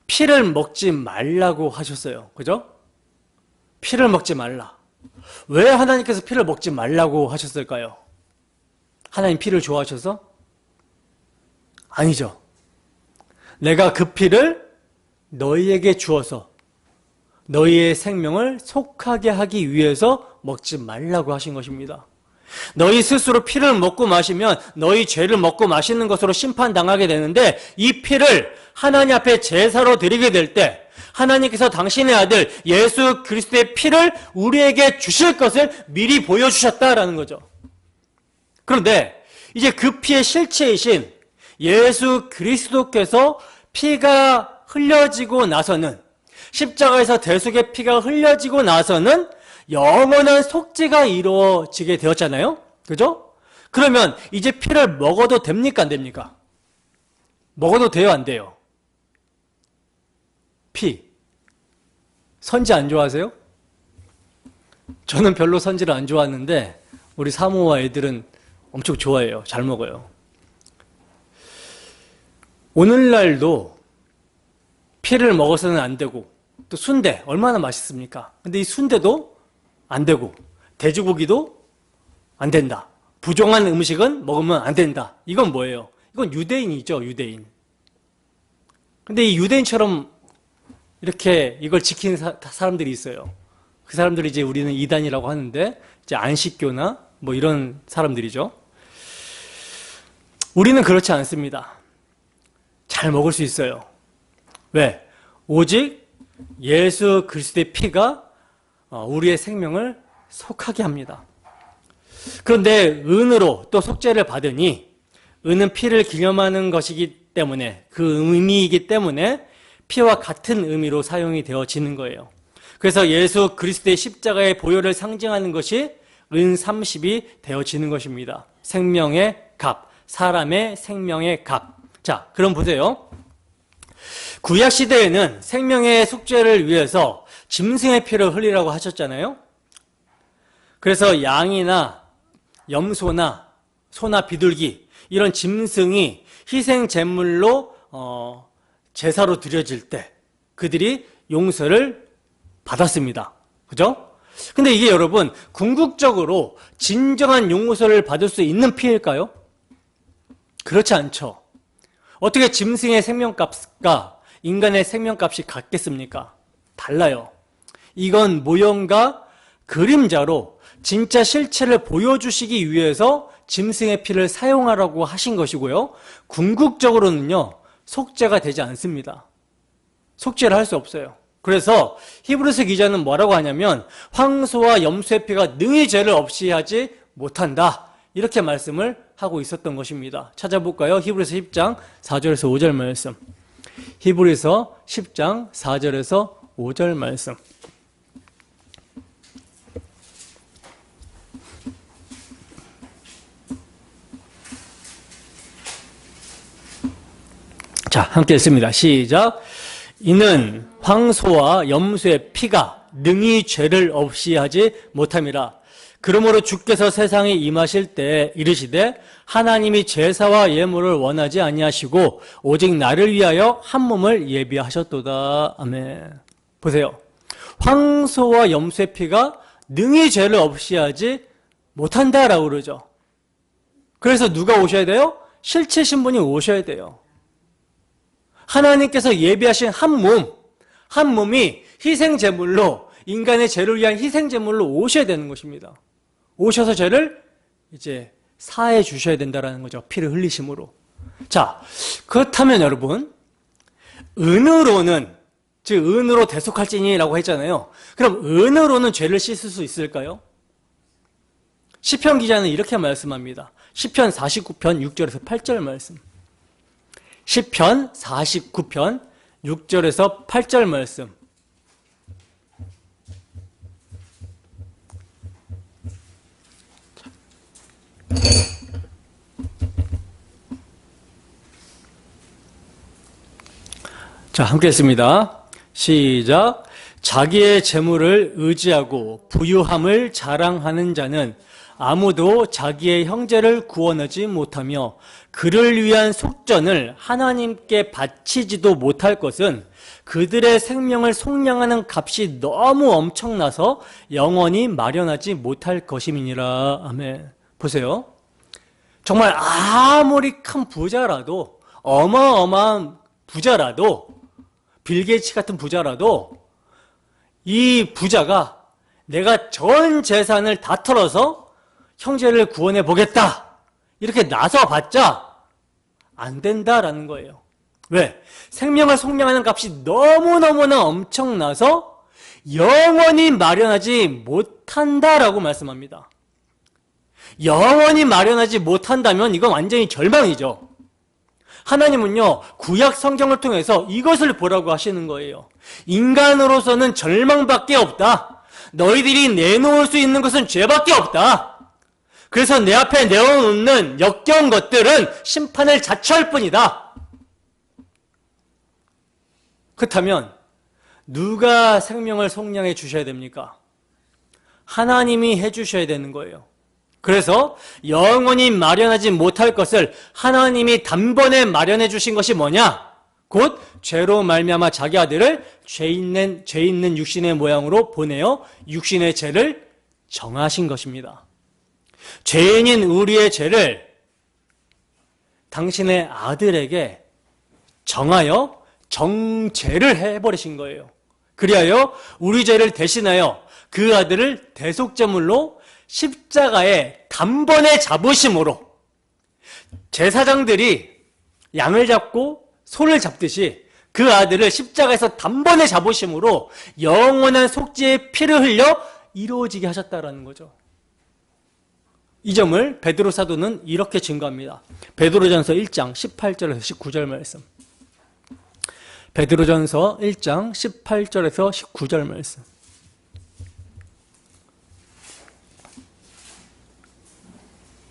S1: 피를 먹지 말라고 하셨어요. 그죠? 피를 먹지 말라. 왜 하나님께서 피를 먹지 말라고 하셨을까요? 하나님 피를 좋아하셔서? 아니죠. 내가 그 피를 너희에게 주어서 너희의 생명을 속하게 하기 위해서 먹지 말라고 하신 것입니다. 너희 스스로 피를 먹고 마시면 너희 죄를 먹고 마시는 것으로 심판당하게 되는데, 이 피를 하나님 앞에 제사로 드리게 될 때 하나님께서 당신의 아들 예수 그리스도의 피를 우리에게 주실 것을 미리 보여주셨다라는 거죠. 그런데 이제 그 피의 실체이신 예수 그리스도께서 피가 흘려지고 나서는, 십자가에서 대속의 피가 흘려지고 나서는 영원한 속죄가 이루어지게 되었잖아요. 그죠? 그러면 이제 피를 먹어도 됩니까? 안 됩니까? 먹어도 돼요? 안 돼요? 피. 선지 안 좋아하세요? 저는 별로 선지를 안 좋아하는데 우리 사모와 애들은 엄청 좋아해요. 잘 먹어요. 오늘날도 피를 먹어서는 안 되고, 또 순대 얼마나 맛있습니까? 근데 이 순대도 안 되고, 돼지고기도 안 된다. 부정한 음식은 먹으면 안 된다. 이건 뭐예요? 이건 유대인이죠, 유대인. 근데 이 유대인처럼 이렇게 이걸 지키는 사람들이 있어요. 그 사람들이 이제 우리는 이단이라고 하는데, 이제 안식교나 뭐 이런 사람들이죠. 우리는 그렇지 않습니다. 잘 먹을 수 있어요. 왜? 오직 예수 그리스도의 피가 우리의 생명을 속하게 합니다. 그런데 은으로 또 속죄를 받으니, 은은 피를 기념하는 것이기 때문에, 그 의미이기 때문에 피와 같은 의미로 사용이 되어지는 거예요. 그래서 예수 그리스도의 십자가의 보혈을 상징하는 것이 은 30이 되어지는 것입니다. 생명의 값, 사람의 생명의 값. 자, 그럼 보세요. 구약 시대에는 생명의 속죄를 위해서 짐승의 피를 흘리라고 하셨잖아요. 그래서 양이나 염소나 소나 비둘기, 이런 짐승이 희생 제물로 제사로 드려질 때 그들이 용서를 받았습니다. 그죠? 근데 이게 여러분, 궁극적으로 진정한 용서를 받을 수 있는 피일까요? 그렇지 않죠. 어떻게 짐승의 생명값과 인간의 생명값이 같겠습니까? 달라요. 이건 모형과 그림자로 진짜 실체를 보여주시기 위해서 짐승의 피를 사용하라고 하신 것이고요. 궁극적으로는요, 속죄가 되지 않습니다. 속죄를 할 수 없어요. 그래서 히브리서 기자는 뭐라고 하냐면, 황소와 염소의 피가 능히 죄를 없이 하지 못한다, 이렇게 말씀을 하고 있었던 것입니다. 찾아볼까요? 히브리서 10장 4절에서 5절 말씀. 히브리서 10장 4절에서 5절 말씀. 자, 함께 읽습니다. 시작. 이는 황소와 염소의 피가 능히 죄를 없이 하지 못함이라. 그러므로 주께서 세상에 임하실 때 이르시되, 하나님이 제사와 예물을 원하지 아니하시고 오직 나를 위하여 한 몸을 예비하셨도다. 아멘. 보세요. 황소와 염소의 피가 능히 죄를 없이 하지 못한다라고 그러죠. 그래서 누가 오셔야 돼요? 실체 신분이 오셔야 돼요. 하나님께서 예비하신 한 몸이 희생제물로, 인간의 죄를 위한 희생제물로 오셔야 되는 것입니다. 오셔서 죄를 이제 사해 주셔야 된다라는 거죠. 피를 흘리심으로. 자, 그렇다면 여러분, 은으로는, 즉 은으로 대속할지니라고 했잖아요. 그럼 은으로는 죄를 씻을 수 있을까요? 시편 기자는 이렇게 말씀합니다. 시편 49편 6절에서 8절 말씀. 시편 49편 6절에서 8절 말씀. 자, 함께 했습니다. 시작. 자기의 재물을 의지하고 부유함을 자랑하는 자는 아무도 자기의 형제를 구원하지 못하며 그를 위한 속전을 하나님께 바치지도 못할 것은 그들의 생명을 속량하는 값이 너무 엄청나서 영원히 마련하지 못할 것임이니라. 아멘. 보세요. 정말 아무리 큰 부자라도, 어마어마한 부자라도, 빌 게이츠 같은 부자라도 이 부자가 내가 전 재산을 다 털어서 형제를 구원해 보겠다 이렇게 나서봤자 안 된다라는 거예요. 왜? 생명을 속량하는 값이 너무너무나 엄청나서 영원히 마련하지 못한다라고 말씀합니다. 영원히 마련하지 못한다면 이건 완전히 절망이죠. 하나님은요, 구약 성경을 통해서 이것을 보라고 하시는 거예요. 인간으로서는 절망밖에 없다. 너희들이 내놓을 수 있는 것은 죄밖에 없다. 그래서 내 앞에 내어놓는 역겨운 것들은 심판을 자초할 뿐이다. 그렇다면 누가 생명을 속량해 주셔야 됩니까? 하나님이 해 주셔야 되는 거예요. 그래서 영원히 마련하지 못할 것을 하나님이 단번에 마련해 주신 것이 뭐냐? 곧 죄로 말미암아 자기 아들을 죄 있는 육신의 모양으로 보내어 육신의 죄를 정하신 것입니다. 죄인인 우리의 죄를 당신의 아들에게 정하여 정죄를 해버리신 거예요. 그리하여 우리 죄를 대신하여 그 아들을 대속제물로 십자가에 단번에 잡으심으로 제사장들이 양을 잡고 소를 잡듯이 그 아들을 십자가에서 단번에 잡으심으로 영원한 속죄의 피를 흘려 이루어지게 하셨다라는 거죠. 이 점을 베드로 사도는 이렇게 증거합니다. 베드로전서 1장 18절에서 19절 말씀. 베드로전서 1장 18절에서 19절 말씀.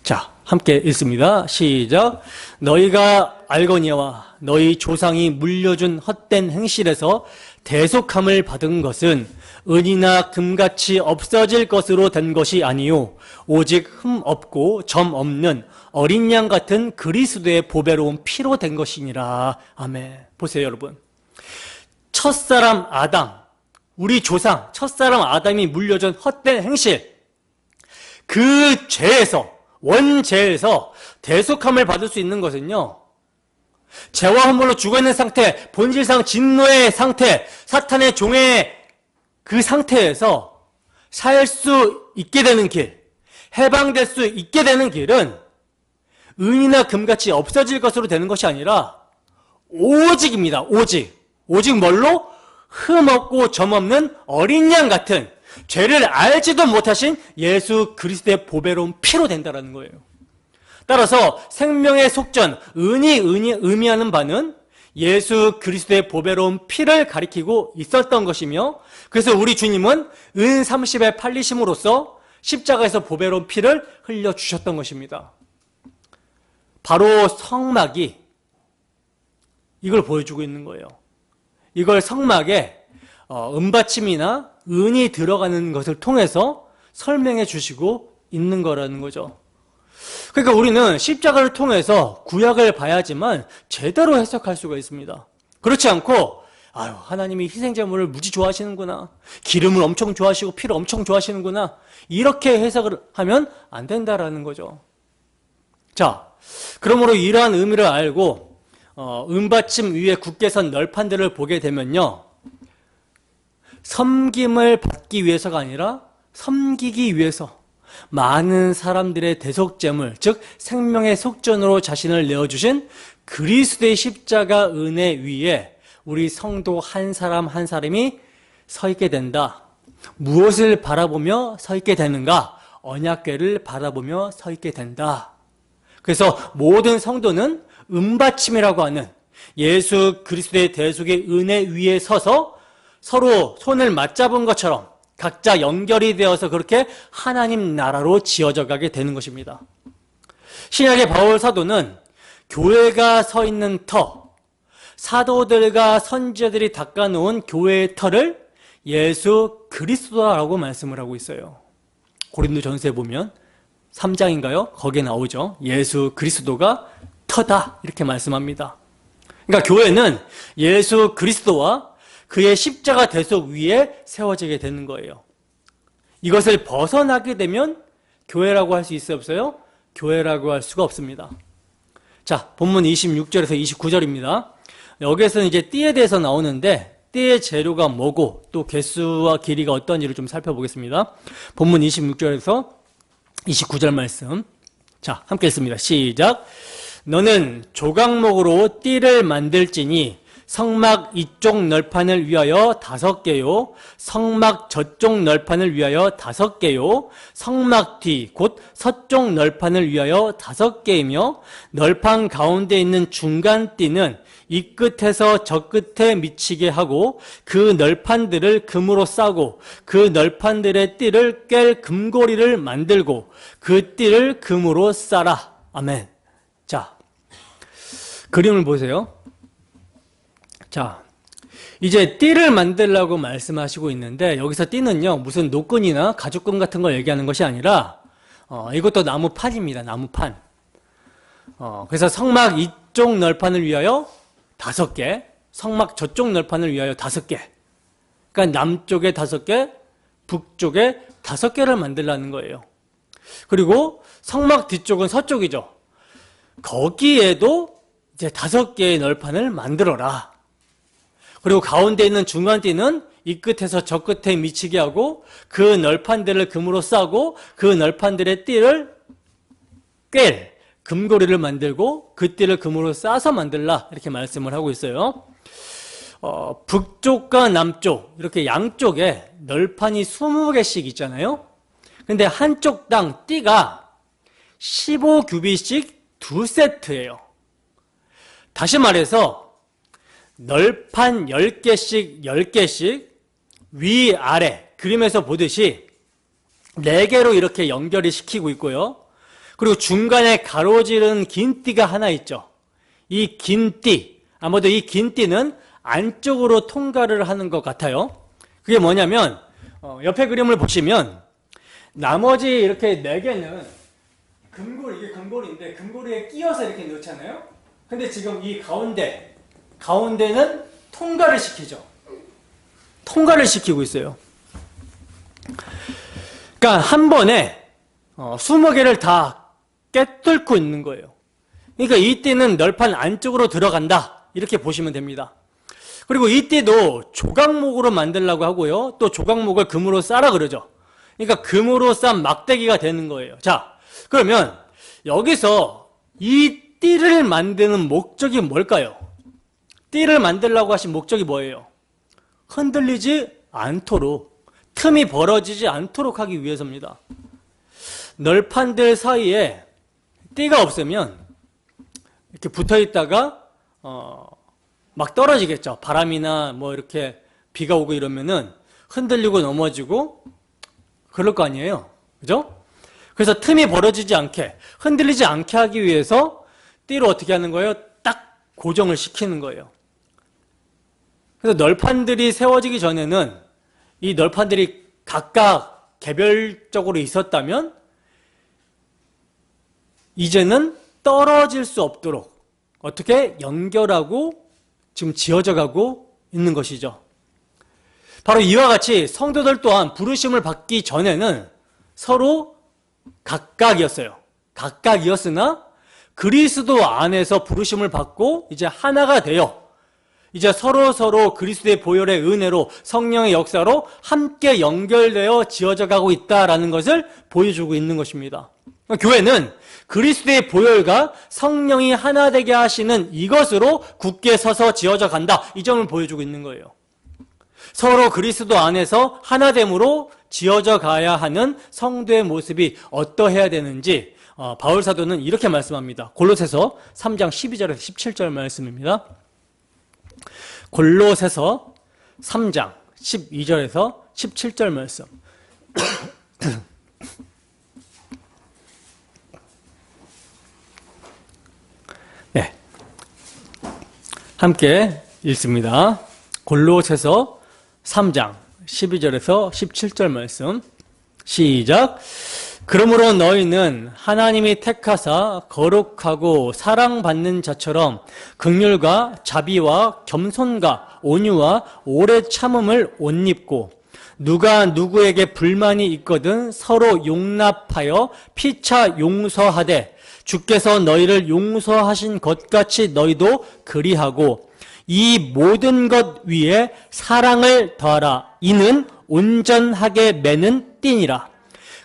S1: 자, 함께 읽습니다. 시작. 너희가 알거니와 너희 조상이 물려준 헛된 행실에서 대속함을 받은 것은 은이나 금같이 없어질 것으로 된 것이 아니요 오직 흠 없고 점 없는 어린 양 같은 그리스도의 보배로운 피로 된 것이니라. 아멘. 보세요, 여러분. 첫사람 아담, 우리 조상 첫사람 아담이 물려준 헛된 행실, 그 죄에서, 원죄에서 대속함을 받을 수 있는 것은요, 죄와 허물로 죽어있는 상태, 본질상 진노의 상태, 사탄의 종의 그 상태에서 살 수 있게 되는 길, 해방될 수 있게 되는 길은 은이나 금같이 없어질 것으로 되는 것이 아니라 오직입니다. 오직 뭘로? 흠 없고 점 없는 어린 양 같은 죄를 알지도 못하신 예수 그리스도의 보배로운 피로 된다는 거예요. 따라서 생명의 속전, 은이 의미하는 바는 예수 그리스도의 보배로운 피를 가리키고 있었던 것이며, 그래서 우리 주님은 은 30에 팔리심으로써 십자가에서 보배로운 피를 흘려주셨던 것입니다. 바로 성막이 이걸 보여주고 있는 거예요. 이걸 성막에 은받침이나 은이 들어가는 것을 통해서 설명해 주시고 있는 거라는 거죠. 그러니까 우리는 십자가를 통해서 구약을 봐야지만 제대로 해석할 수가 있습니다. 그렇지 않고 하나님이 희생제물을 무지 좋아하시는구나, 기름을 엄청 좋아하시고 피를 엄청 좋아하시는구나, 이렇게 해석을 하면 안 된다라는 거죠. 자, 그러므로 이러한 의미를 알고 은받침 위에 굳게 선 널판들을 보게 되면요, 섬김을 받기 위해서가 아니라 섬기기 위해서, 많은 사람들의 대속제물, 즉 생명의 속전으로 자신을 내어주신 그리스도의 십자가 은혜 위에 우리 성도 한 사람 한 사람이 서 있게 된다. 무엇을 바라보며 서 있게 되는가? 언약궤를 바라보며 서 있게 된다. 그래서 모든 성도는 은받침이라고 하는 예수 그리스도의 대속의 은혜 위에 서서 서로 손을 맞잡은 것처럼 각자 연결이 되어서 그렇게 하나님 나라로 지어져 가게 되는 것입니다. 신약의 바울 사도는 교회가 서 있는 터, 사도들과 선지자들이 닦아놓은 교회의 터를 예수 그리스도라고 말씀을 하고 있어요. 고린도전서에 보면 3장인가요? 거기에 나오죠. 예수 그리스도가 터다 이렇게 말씀합니다. 그러니까 교회는 예수 그리스도와 그의 십자가 대속 위에 세워지게 되는 거예요. 이것을 벗어나게 되면 교회라고 할 수 있어요, 없어요? 교회라고 할 수가 없습니다. 자, 본문 26절에서 29절입니다. 여기에서는 이제 띠에 대해서 나오는데 띠의 재료가 뭐고 또 개수와 길이가 어떤지를 좀 살펴보겠습니다. 본문 26절에서 29절 말씀. 자, 함께 읽습니다. 시작. 너는 조각목으로 띠를 만들지니 성막 이쪽 널판을 위하여 5개요 성막 저쪽 널판을 위하여 5개요 성막 뒤 곧 서쪽 널판을 위하여 5개이며 널판 가운데 있는 중간 띠는 이 끝에서 저 끝에 미치게 하고 그 널판들을 금으로 싸고 그 널판들의 띠를 꿰 금고리를 만들고 그 띠를 금으로 싸라. 아멘. 자, 그림을 보세요. 자, 이제 띠를 만들라고 말씀하시고 있는데 여기서 띠는요 무슨 노끈이나 가죽끈 같은 걸 얘기하는 것이 아니라 이것도 나무판입니다. 나무판. 그래서 성막 이쪽 널판을 위하여 5개, 성막 저쪽 널판을 위하여 5개. 그러니까 남쪽에 5개, 북쪽에 5개를 만들라는 거예요. 그리고 성막 뒤쪽은 서쪽이죠. 거기에도 이제 5개의 널판을 만들어라. 그리고 가운데 있는 중간띠는 이 끝에서 저 끝에 미치게 하고 그 널판들을 금으로 싸고 그 널판들의 띠를 꿰 금고리를 만들고 그 띠를 금으로 싸서 만들라 이렇게 말씀을 하고 있어요. 북쪽과 남쪽 이렇게 양쪽에 널판이 20개씩 있잖아요. 근데 한쪽당 띠가 15규빗씩 2세트예요. 다시 말해서 널판 10개씩 10개씩 위아래 그림에서 보듯이 4개로 이렇게 연결이 시키고 있고요. 그리고 중간에 가로지른 긴 띠가 하나 있죠. 이 긴 띠, 아마도 이 긴 띠는 안쪽으로 통과를 하는 것 같아요. 그게 뭐냐면 옆에 그림을 보시면 나머지 이렇게 4개는 금고리, 이게 금고리인데 금고리에 끼워서 이렇게 넣잖아요. 근데 지금 이 가운데는 통과를 시키죠. 통과를 시키고 있어요. 그러니까 한 번에 20개를 다 깨뚫고 있는 거예요. 그러니까 이 띠는 널판 안쪽으로 들어간다 이렇게 보시면 됩니다. 그리고 이 띠도 조각목으로 만들려고 하고요. 또 조각목을 금으로 싸라 그러죠. 그러니까 금으로 싼 막대기가 되는 거예요. 자, 그러면 여기서 이 띠를 만드는 목적이 뭘까요? 띠를 만들려고 하신 목적이 뭐예요? 흔들리지 않도록, 틈이 벌어지지 않도록 하기 위해서입니다. 널판들 사이에 띠가 없으면 이렇게 붙어 있다가 막 떨어지겠죠. 바람이나 뭐 이렇게 비가 오고 이러면은 흔들리고 넘어지고 그럴 거 아니에요. 그죠? 그래서 틈이 벌어지지 않게, 흔들리지 않게 하기 위해서 띠를 어떻게 하는 거예요? 딱 고정을 시키는 거예요. 그래서 널판들이 세워지기 전에는 이 널판들이 각각 개별적으로 있었다면 이제는 떨어질 수 없도록 어떻게 연결하고 지금 지어져 가고 있는 것이죠. 바로 이와 같이 성도들 또한 부르심을 받기 전에는 서로 각각이었어요. 각각이었으나 그리스도 안에서 부르심을 받고 이제 하나가 되어 이제 서로 그리스도의 보혈의 은혜로 성령의 역사로 함께 연결되어 지어져 가고 있다라는 것을 보여주고 있는 것입니다. 교회는 그리스도의 보혈과 성령이 하나 되게 하시는 이것으로 굳게 서서 지어져 간다. 이 점을 보여주고 있는 거예요. 서로 그리스도 안에서 하나됨으로 지어져 가야 하는 성도의 모습이 어떠해야 되는지 바울 사도는 이렇게 말씀합니다. 골로새서 3장 12절에서 17절 말씀입니다. 골로새서 3장 12절에서 17절 말씀. 네, 함께 읽습니다. 골로새서 3장 12절에서 17절 말씀 시작. 그러므로 너희는 하나님이 택하사 거룩하고 사랑받는 자처럼 긍휼과 자비와 겸손과 온유와 오래 참음을 옷 입고 누가 누구에게 불만이 있거든 서로 용납하여 피차 용서하되 주께서 너희를 용서하신 것 같이 너희도 그리하고 이 모든 것 위에 사랑을 더하라. 이는 온전하게 매는 띠니라.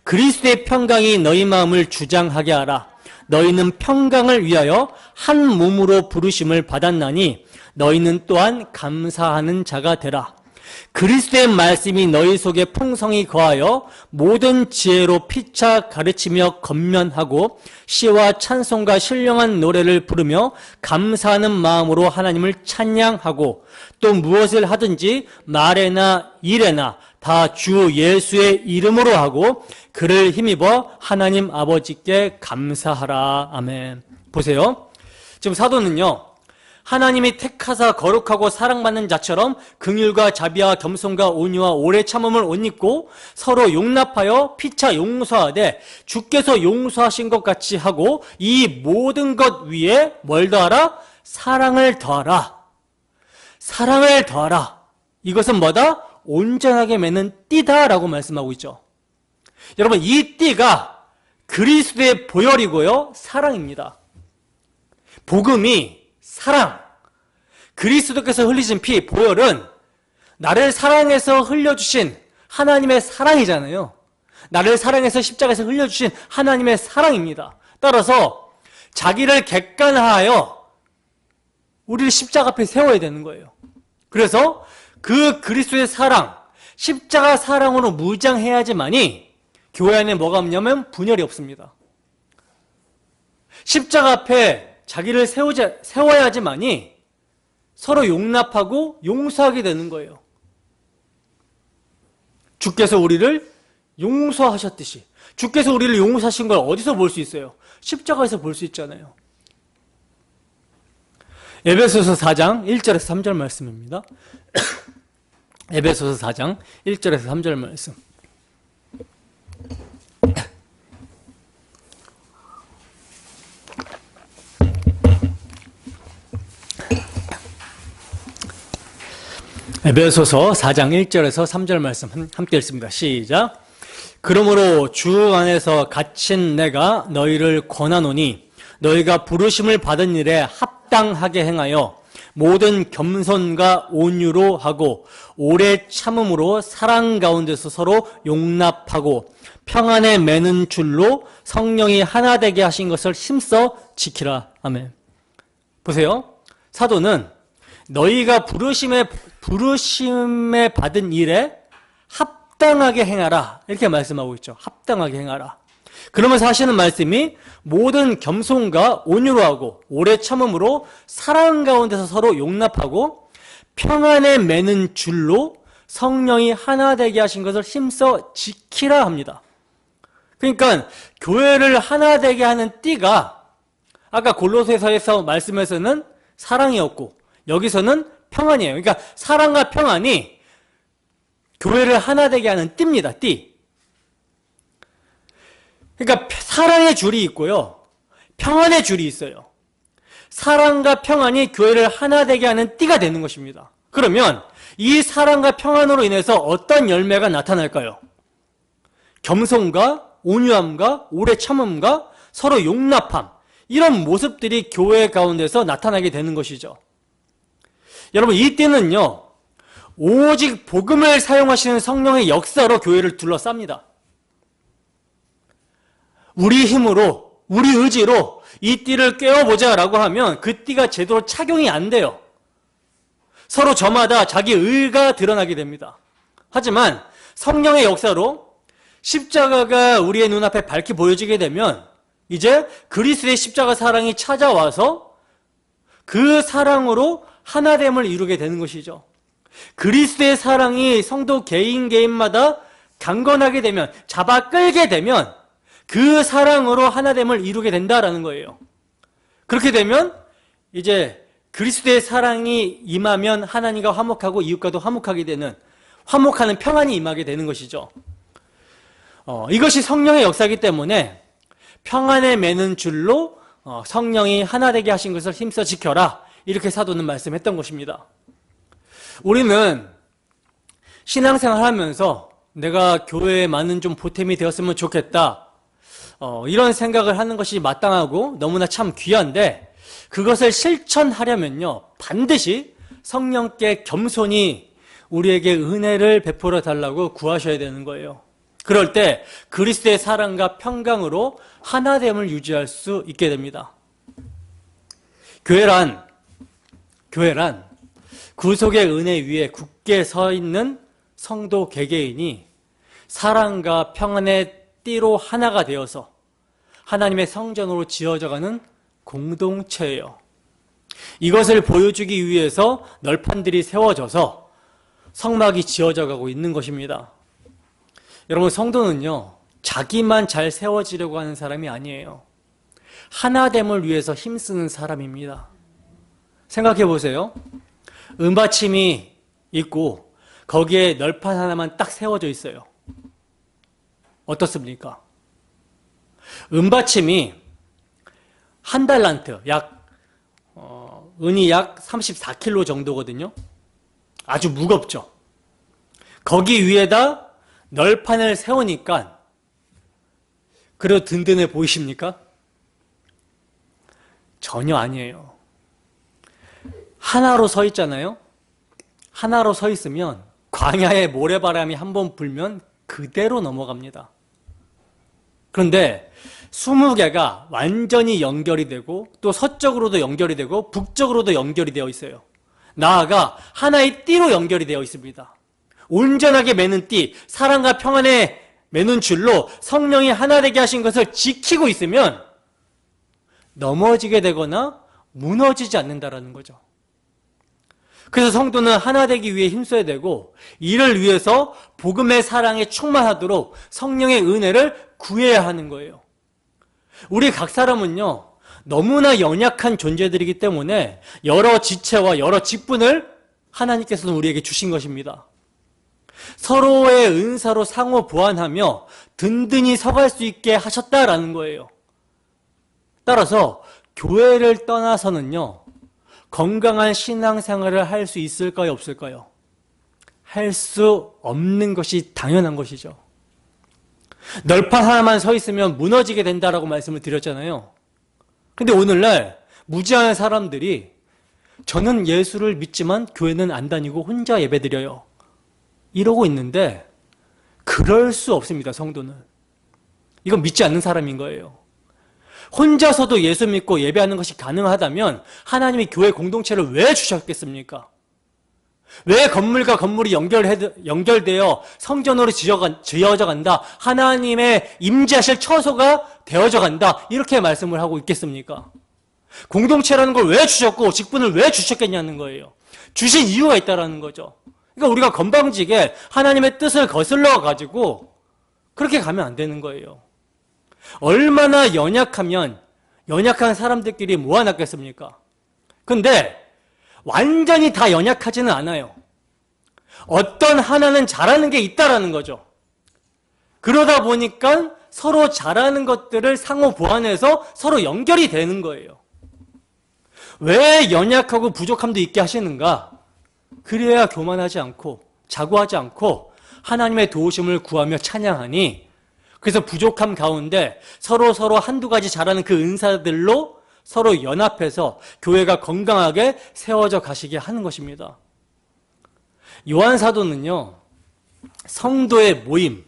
S1: 그리스도의 평강이 너희 마음을 주장하게 하라. 너희는 평강을 위하여 한 몸으로 부르심을 받았나니 너희는 또한 감사하는 자가 되라. 그리스도의 말씀이 너희 속에 풍성히 거하여 모든 지혜로 피차 가르치며 권면하고 시와 찬송과 신령한 노래를 부르며 감사하는 마음으로 하나님을 찬양하고 또 무엇을 하든지 말에나 일에나 다 주 예수의 이름으로 하고 그를 힘입어 하나님 아버지께 감사하라. 아멘. 보세요. 지금 사도는요, 하나님이 택하사 거룩하고 사랑받는 자처럼 긍휼과 자비와 겸손과 온유와 오래 참음을 옷 입고 서로 용납하여 피차 용서하되 주께서 용서하신 것 같이 하고 이 모든 것 위에 뭘 더하라? 사랑을 더하라. 사랑을 더하라. 이것은 뭐다? 온전하게 매는 띠다라고 말씀하고 있죠. 여러분, 이 띠가 그리스도의 보혈이고요, 사랑입니다. 복음이 사랑, 그리스도께서 흘리신 피, 보혈은 나를 사랑해서 흘려주신 하나님의 사랑이잖아요. 나를 사랑해서 십자가에서 흘려주신 하나님의 사랑입니다. 따라서 자기를 객관화하여 우리를 십자가 앞에 세워야 되는 거예요. 그래서 그 그리스도의 사랑, 십자가 사랑으로 무장해야지만이 교회 안에 뭐가 없냐면 분열이 없습니다. 십자가 앞에 자기를 세워야지만이 서로 용납하고 용서하게 되는 거예요. 주께서 우리를 용서하셨듯이. 주께서 우리를 용서하신 걸 어디서 볼 수 있어요? 십자가에서 볼 수 있잖아요. 에베소서 4장 1절에서 3절 말씀입니다. 에베소서 4장 1절에서 3절 말씀. 에베소서 4장 1절에서 3절 말씀 함께 읽습니다. 시작. 그러므로 주 안에서 갇힌 내가 너희를 권하노니 너희가 부르심을 받은 일에 합당하게 행하여 모든 겸손과 온유로 하고 오래 참음으로 사랑 가운데서 서로 용납하고 평안에 매는 줄로 성령이 하나 되게 하신 것을 힘써 지키라. 아멘. 보세요. 사도는 너희가 부르심에 받은 일에 합당하게 행하라. 이렇게 말씀하고 있죠. 합당하게 행하라. 그러면서 하시는 말씀이 모든 겸손과 온유로 하고 오래 참음으로 사랑 가운데서 서로 용납하고 평안에 매는 줄로 성령이 하나 되게 하신 것을 힘써 지키라 합니다. 그러니까 교회를 하나 되게 하는 띠가 아까 골로새서에서 말씀에서는 사랑이었고 여기서는 평안이에요. 그러니까 사랑과 평안이 교회를 하나 되게 하는 띠입니다. 띠. 그러니까 사랑의 줄이 있고요. 평안의 줄이 있어요. 사랑과 평안이 교회를 하나 되게 하는 띠가 되는 것입니다. 그러면 이 사랑과 평안으로 인해서 어떤 열매가 나타날까요? 겸손과 온유함과 오래 참음과 서로 용납함, 이런 모습들이 교회 가운데서 나타나게 되는 것이죠. 여러분, 이 띠는요, 오직 복음을 사용하시는 성령의 역사로 교회를 둘러쌉니다. 우리 힘으로, 우리 의지로 이 띠를 깨워보자 라고 하면 그 띠가 제대로 착용이 안 돼요. 서로 저마다 자기 의가 드러나게 됩니다. 하지만 성령의 역사로 십자가가 우리의 눈앞에 밝게 보여지게 되면 이제 그리스도의 십자가 사랑이 찾아와서 그 사랑으로 하나됨을 이루게 되는 것이죠. 그리스도의 사랑이 성도 개인마다 강건하게 되면, 잡아 끌게 되면 그 사랑으로 하나됨을 이루게 된다라는 거예요. 그렇게 되면 이제 그리스도의 사랑이 임하면 하나님과 화목하고 이웃과도 화목하게 되는, 화목하는 평안이 임하게 되는 것이죠. 이것이 성령의 역사이기 때문에 평안에 매는 줄로 성령이 하나 되게 하신 것을 힘써 지켜라, 이렇게 사도는 말씀했던 것입니다. 우리는 신앙생활 하면서 내가 교회에 많은 좀 보탬이 되었으면 좋겠다, 이런 생각을 하는 것이 마땅하고 너무나 참 귀한데, 그것을 실천하려면요, 반드시 성령께 겸손히 우리에게 은혜를 베풀어 달라고 구하셔야 되는 거예요. 그럴 때 그리스도의 사랑과 평강으로 하나됨을 유지할 수 있게 됩니다. 교회란 구속의 은혜 위에 굳게 서 있는 성도 개개인이 사랑과 평안의 띠로 하나가 되어서 하나님의 성전으로 지어져가는 공동체예요. 이것을 보여주기 위해서 널판들이 세워져서 성막이 지어져 가고 있는 것입니다. 여러분, 성도는요, 자기만 잘 세워지려고 하는 사람이 아니에요. 하나됨을 위해서 힘쓰는 사람입니다. 생각해 보세요. 은받침이 있고 거기에 널판 하나만 딱 세워져 있어요. 어떻습니까? 은받침이 한 달란트, 은이 약 34kg 정도거든요. 아주 무겁죠. 거기 위에다 널판을 세우니까 그래도 든든해 보이십니까? 전혀 아니에요. 하나로 서 있잖아요. 하나로 서 있으면 광야에 모래바람이 한번 불면 그대로 넘어갑니다. 그런데 20개가 완전히 연결이 되고 또 서쪽으로도 연결이 되고 북쪽으로도 연결이 되어 있어요. 나아가 하나의 띠로 연결이 되어 있습니다. 온전하게 매는 띠, 사랑과 평안에 매는 줄로 성령이 하나 되게 하신 것을 지키고 있으면 넘어지게 되거나 무너지지 않는다라는 거죠. 그래서 성도는 하나 되기 위해 힘써야 되고, 이를 위해서 복음의 사랑에 충만하도록 성령의 은혜를 구해야 하는 거예요. 우리 각 사람은요, 너무나 연약한 존재들이기 때문에 여러 지체와 여러 직분을 하나님께서는 우리에게 주신 것입니다. 서로의 은사로 상호 보완하며 든든히 서갈 수 있게 하셨다라는 거예요. 따라서 교회를 떠나서는요, 건강한 신앙생활을 할 수 있을까요, 없을까요? 할 수 없는 것이 당연한 것이죠. 널판 하나만 서 있으면 무너지게 된다라고 말씀을 드렸잖아요. 근데 오늘날 무지한 사람들이 저는 예수를 믿지만 교회는 안 다니고 혼자 예배드려요, 이러고 있는데 그럴 수 없습니다. 성도는 이건 믿지 않는 사람인 거예요. 혼자서도 예수 믿고 예배하는 것이 가능하다면 하나님이 교회 공동체를 왜 주셨겠습니까? 왜 건물과 건물이 연결되어 성전으로 지어져 간다, 하나님의 임재하실 처소가 되어져 간다, 이렇게 말씀을 하고 있겠습니까? 공동체라는 걸 왜 주셨고 직분을 왜 주셨겠냐는 거예요. 주신 이유가 있다라는 거죠. 그러니까 우리가 건방지게 하나님의 뜻을 거슬러 가지고 그렇게 가면 안 되는 거예요. 얼마나 연약하면 연약한 사람들끼리 모아놨겠습니까? 근데 완전히 다 연약하지는 않아요. 어떤 하나는 잘하는 게 있다라는 거죠. 그러다 보니까 서로 잘하는 것들을 상호 보완해서 서로 연결이 되는 거예요. 왜 연약하고 부족함도 있게 하시는가? 그래야 교만하지 않고 자고하지 않고 하나님의 도우심을 구하며 찬양하니, 그래서 부족함 가운데 서로 한두 가지 잘하는 그 은사들로 서로 연합해서 교회가 건강하게 세워져 가시게 하는 것입니다. 요한 사도는요, 성도의 모임,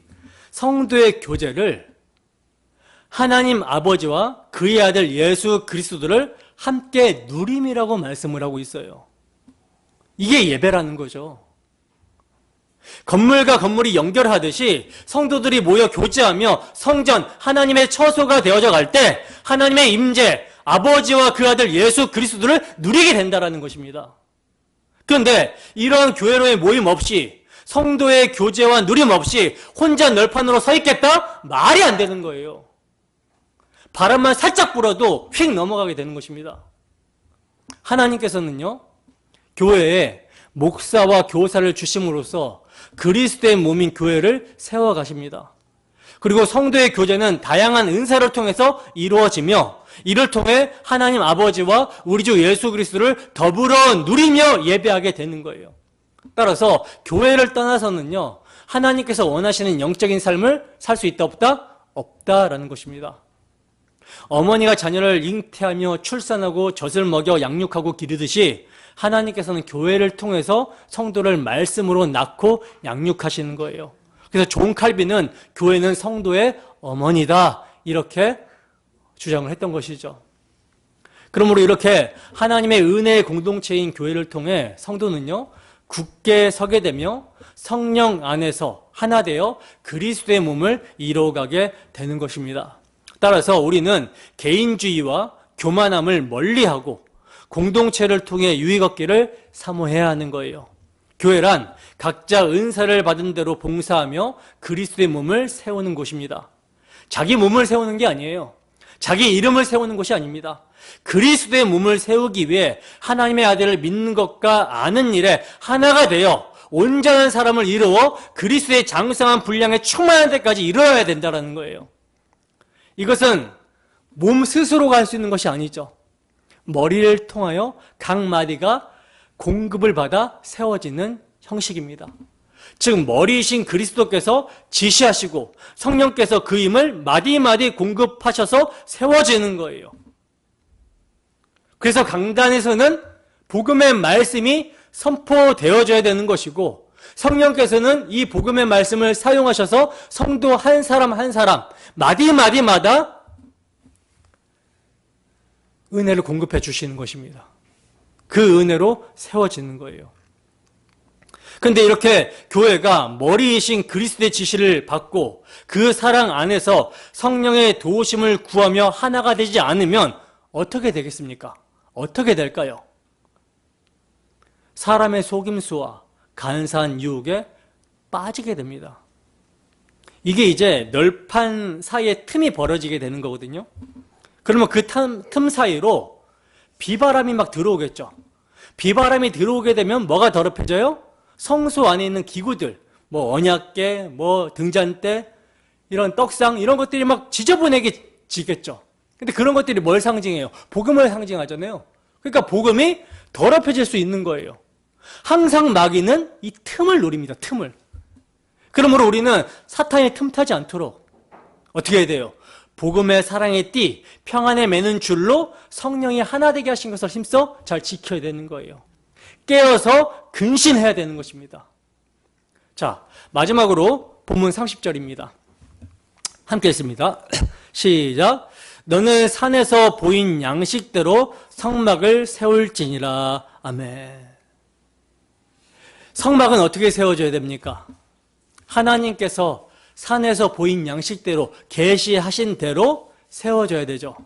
S1: 성도의 교제를 하나님 아버지와 그의 아들 예수 그리스도를 함께 누림이라고 말씀을 하고 있어요. 이게 예배라는 거죠. 건물과 건물이 연결하듯이 성도들이 모여 교제하며 성전, 하나님의 처소가 되어져 갈 때 하나님의 임재, 아버지와 그 아들 예수 그리스도를 누리게 된다는 것입니다. 그런데 이러한 교회로의 모임 없이, 성도의 교제와 누림 없이 혼자 널판으로 서 있겠다? 말이 안 되는 거예요. 바람만 살짝 불어도 휙 넘어가게 되는 것입니다. 하나님께서는요, 교회에 목사와 교사를 주심으로써 그리스도의 몸인 교회를 세워가십니다. 그리고 성도의 교제는 다양한 은사를 통해서 이루어지며 이를 통해 하나님 아버지와 우리 주 예수 그리스도를 더불어 누리며 예배하게 되는 거예요. 따라서 교회를 떠나서는요, 하나님께서 원하시는 영적인 삶을 살 수 있다 없다? 없다라는 것입니다. 어머니가 자녀를 잉태하며 출산하고 젖을 먹여 양육하고 기르듯이 하나님께서는 교회를 통해서 성도를 말씀으로 낳고 양육하시는 거예요. 그래서 존 칼빈은 교회는 성도의 어머니다, 이렇게 주장을 했던 것이죠. 그러므로 이렇게 하나님의 은혜의 공동체인 교회를 통해 성도는요, 굳게 서게 되며 성령 안에서 하나 되어 그리스도의 몸을 이루어가게 되는 것입니다. 따라서 우리는 개인주의와 교만함을 멀리하고 공동체를 통해 유익 얻기를 사모해야 하는 거예요. 교회란 각자 은사를 받은 대로 봉사하며 그리스도의 몸을 세우는 곳입니다. 자기 몸을 세우는 게 아니에요. 자기 이름을 세우는 것이 아닙니다. 그리스도의 몸을 세우기 위해 하나님의 아들을 믿는 것과 아는 일에 하나가 되어 온전한 사람을 이루어 그리스도의 장성한 분량에 충만한 데까지 이루어야 된다는 거예요. 이것은 몸 스스로가 할 수 있는 것이 아니죠. 머리를 통하여 각 마디가 공급을 받아 세워지는 형식입니다. 즉 머리이신 그리스도께서 지시하시고 성령께서 그 힘을 마디마디 공급하셔서 세워지는 거예요. 그래서 강단에서는 복음의 말씀이 선포되어져야 되는 것이고 성령께서는 이 복음의 말씀을 사용하셔서 성도 한 사람 한 사람 마디마디마다 은혜를 공급해 주시는 것입니다. 그 은혜로 세워지는 거예요. 그런데 이렇게 교회가 머리이신 그리스도의 지시를 받고 그 사랑 안에서 성령의 도우심을 구하며 하나가 되지 않으면 어떻게 되겠습니까? 어떻게 될까요? 사람의 속임수와 간사한 유혹에 빠지게 됩니다. 이게 이제 널판 사이에 틈이 벌어지게 되는 거거든요. 그러면 그 틈 사이로 비바람이 막 들어오겠죠. 비바람이 들어오게 되면 뭐가 더럽혀져요? 성소 안에 있는 기구들, 뭐 언약궤, 뭐 등잔대, 이런 떡상, 이런 것들이 막 지저분해지겠죠. 근데 그런 것들이 뭘 상징해요? 복음을 상징하잖아요. 그러니까 복음이 더럽혀질 수 있는 거예요. 항상 마귀는 이 틈을 노립니다. 틈을. 그러므로 우리는 사탄이 틈타지 않도록 어떻게 해야 돼요? 복음의 사랑의 띠, 평안에 매는 줄로 성령이 하나 되게 하신 것을 힘써 잘 지켜야 되는 거예요. 깨어서 근신해야 되는 것입니다. 자, 마지막으로 본문 30절입니다. 함께 읽습니다. 시작. 너는 산에서 보인 양식대로 성막을 세울지니라. 아멘. 성막은 어떻게 세워져야 됩니까? 하나님께서 산에서 보인 양식대로 계시하신 대로 세워져야 되죠.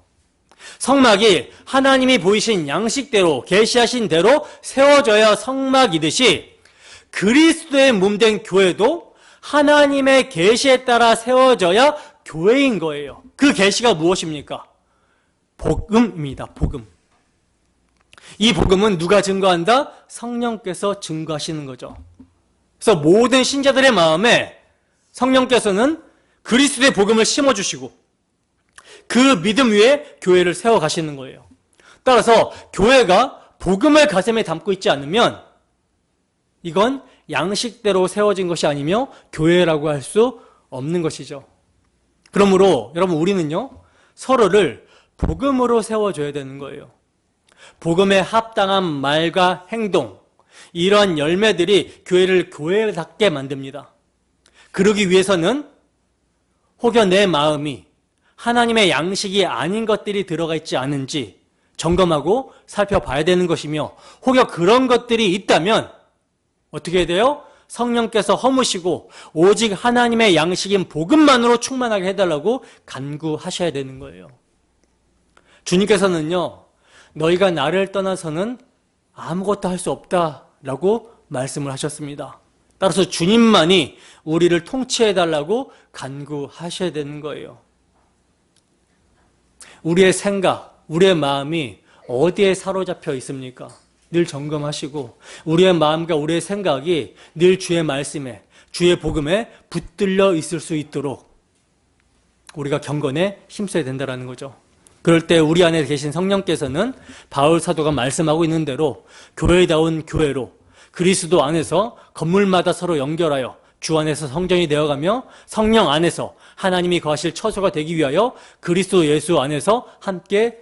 S1: 성막이 하나님이 보이신 양식대로 계시하신 대로 세워져야 성막이듯이 그리스도의 몸된 교회도 하나님의 계시에 따라 세워져야 교회인 거예요. 그 계시가 무엇입니까? 복음입니다. 복음. 이 복음은 누가 증거한다? 성령께서 증거하시는 거죠. 그래서 모든 신자들의 마음에 성령께서는 그리스도의 복음을 심어주시고 그 믿음 위에 교회를 세워가시는 거예요. 따라서 교회가 복음을 가슴에 담고 있지 않으면 이건 양식대로 세워진 것이 아니며 교회라고 할 수 없는 것이죠. 그러므로 여러분 우리는요, 서로를 복음으로 세워줘야 되는 거예요. 복음에 합당한 말과 행동, 이런 열매들이 교회를 교회답게 만듭니다. 그러기 위해서는 혹여 내 마음이 하나님의 양식이 아닌 것들이 들어가 있지 않은지 점검하고 살펴봐야 되는 것이며, 혹여 그런 것들이 있다면 어떻게 해야 돼요? 성령께서 허무시고 오직 하나님의 양식인 복음만으로 충만하게 해달라고 간구하셔야 되는 거예요. 주님께서는요, 너희가 나를 떠나서는 아무것도 할 수 없다라고 말씀을 하셨습니다. 따라서 주님만이 우리를 통치해달라고 간구하셔야 되는 거예요. 우리의 생각, 우리의 마음이 어디에 사로잡혀 있습니까? 늘 점검하시고 우리의 마음과 우리의 생각이 늘 주의 말씀에, 주의 복음에 붙들려 있을 수 있도록 우리가 경건에 힘써야 된다는 거죠. 그럴 때 우리 안에 계신 성령께서는 바울 사도가 말씀하고 있는 대로 교회다운 교회로 그리스도 안에서 건물마다 서로 연결하여 주 안에서 성전이 되어가며 성령 안에서 하나님이 거하실 처소가 되기 위하여 그리스도 예수 안에서 함께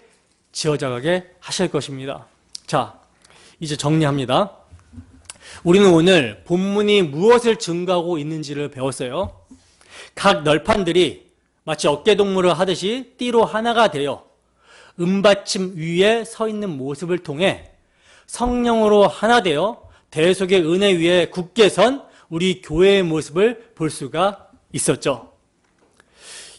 S1: 지어져가게 하실 것입니다. 자, 이제 정리합니다. 우리는 오늘 본문이 무엇을 증거하고 있는지를 배웠어요. 각 널판들이 마치 어깨동무를 하듯이 띠로 하나가 되어 은받침 위에 서 있는 모습을 통해 성령으로 하나 되어 대속의 은혜 위에 굳게 선 우리 교회의 모습을 볼 수가 있었죠.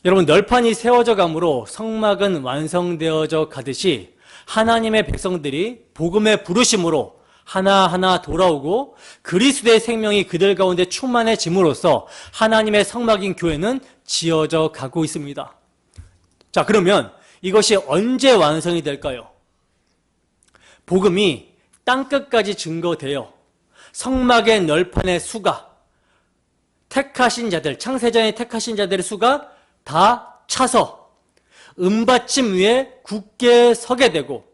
S1: 여러분, 널판이 세워져 가므로 성막은 완성되어져 가듯이 하나님의 백성들이 복음의 부르심으로 하나하나 돌아오고 그리스도의 생명이 그들 가운데 충만해짐으로써 하나님의 성막인 교회는 지어져 가고 있습니다. 자, 그러면 이것이 언제 완성이 될까요? 복음이 땅끝까지 증거되어 성막의 널판의 수가, 택하신 자들, 창세전에 택하신 자들의 수가 다 차서 은받침 위에 굳게 서게 되고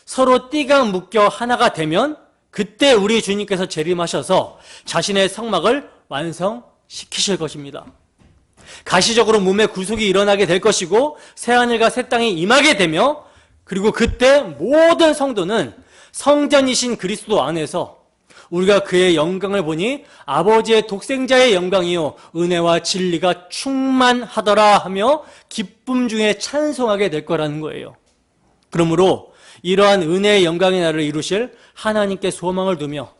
S1: 서로 띠가 묶여 하나가 되면 그때 우리 주님께서 재림하셔서 자신의 성막을 완성시키실 것입니다. 가시적으로 몸의 구속이 일어나게 될 것이고 새하늘과 새 땅이 임하게 되며, 그리고 그때 모든 성도는 성전이신 그리스도 안에서 우리가 그의 영광을 보니 아버지의 독생자의 영광이요 은혜와 진리가 충만하더라 하며 기쁨 중에 찬송하게 될 거라는 거예요. 그러므로 이러한 은혜의 영광의 날을 이루실 하나님께 소망을 두며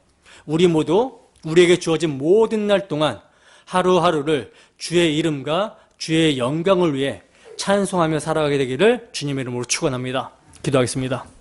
S1: 우리 모두 우리에게 주어진 모든 날 동안 하루하루를 주의 이름과 주의 영광을 위해 찬송하며 살아가게 되기를 주님의 이름으로 축원합니다. 기도하겠습니다.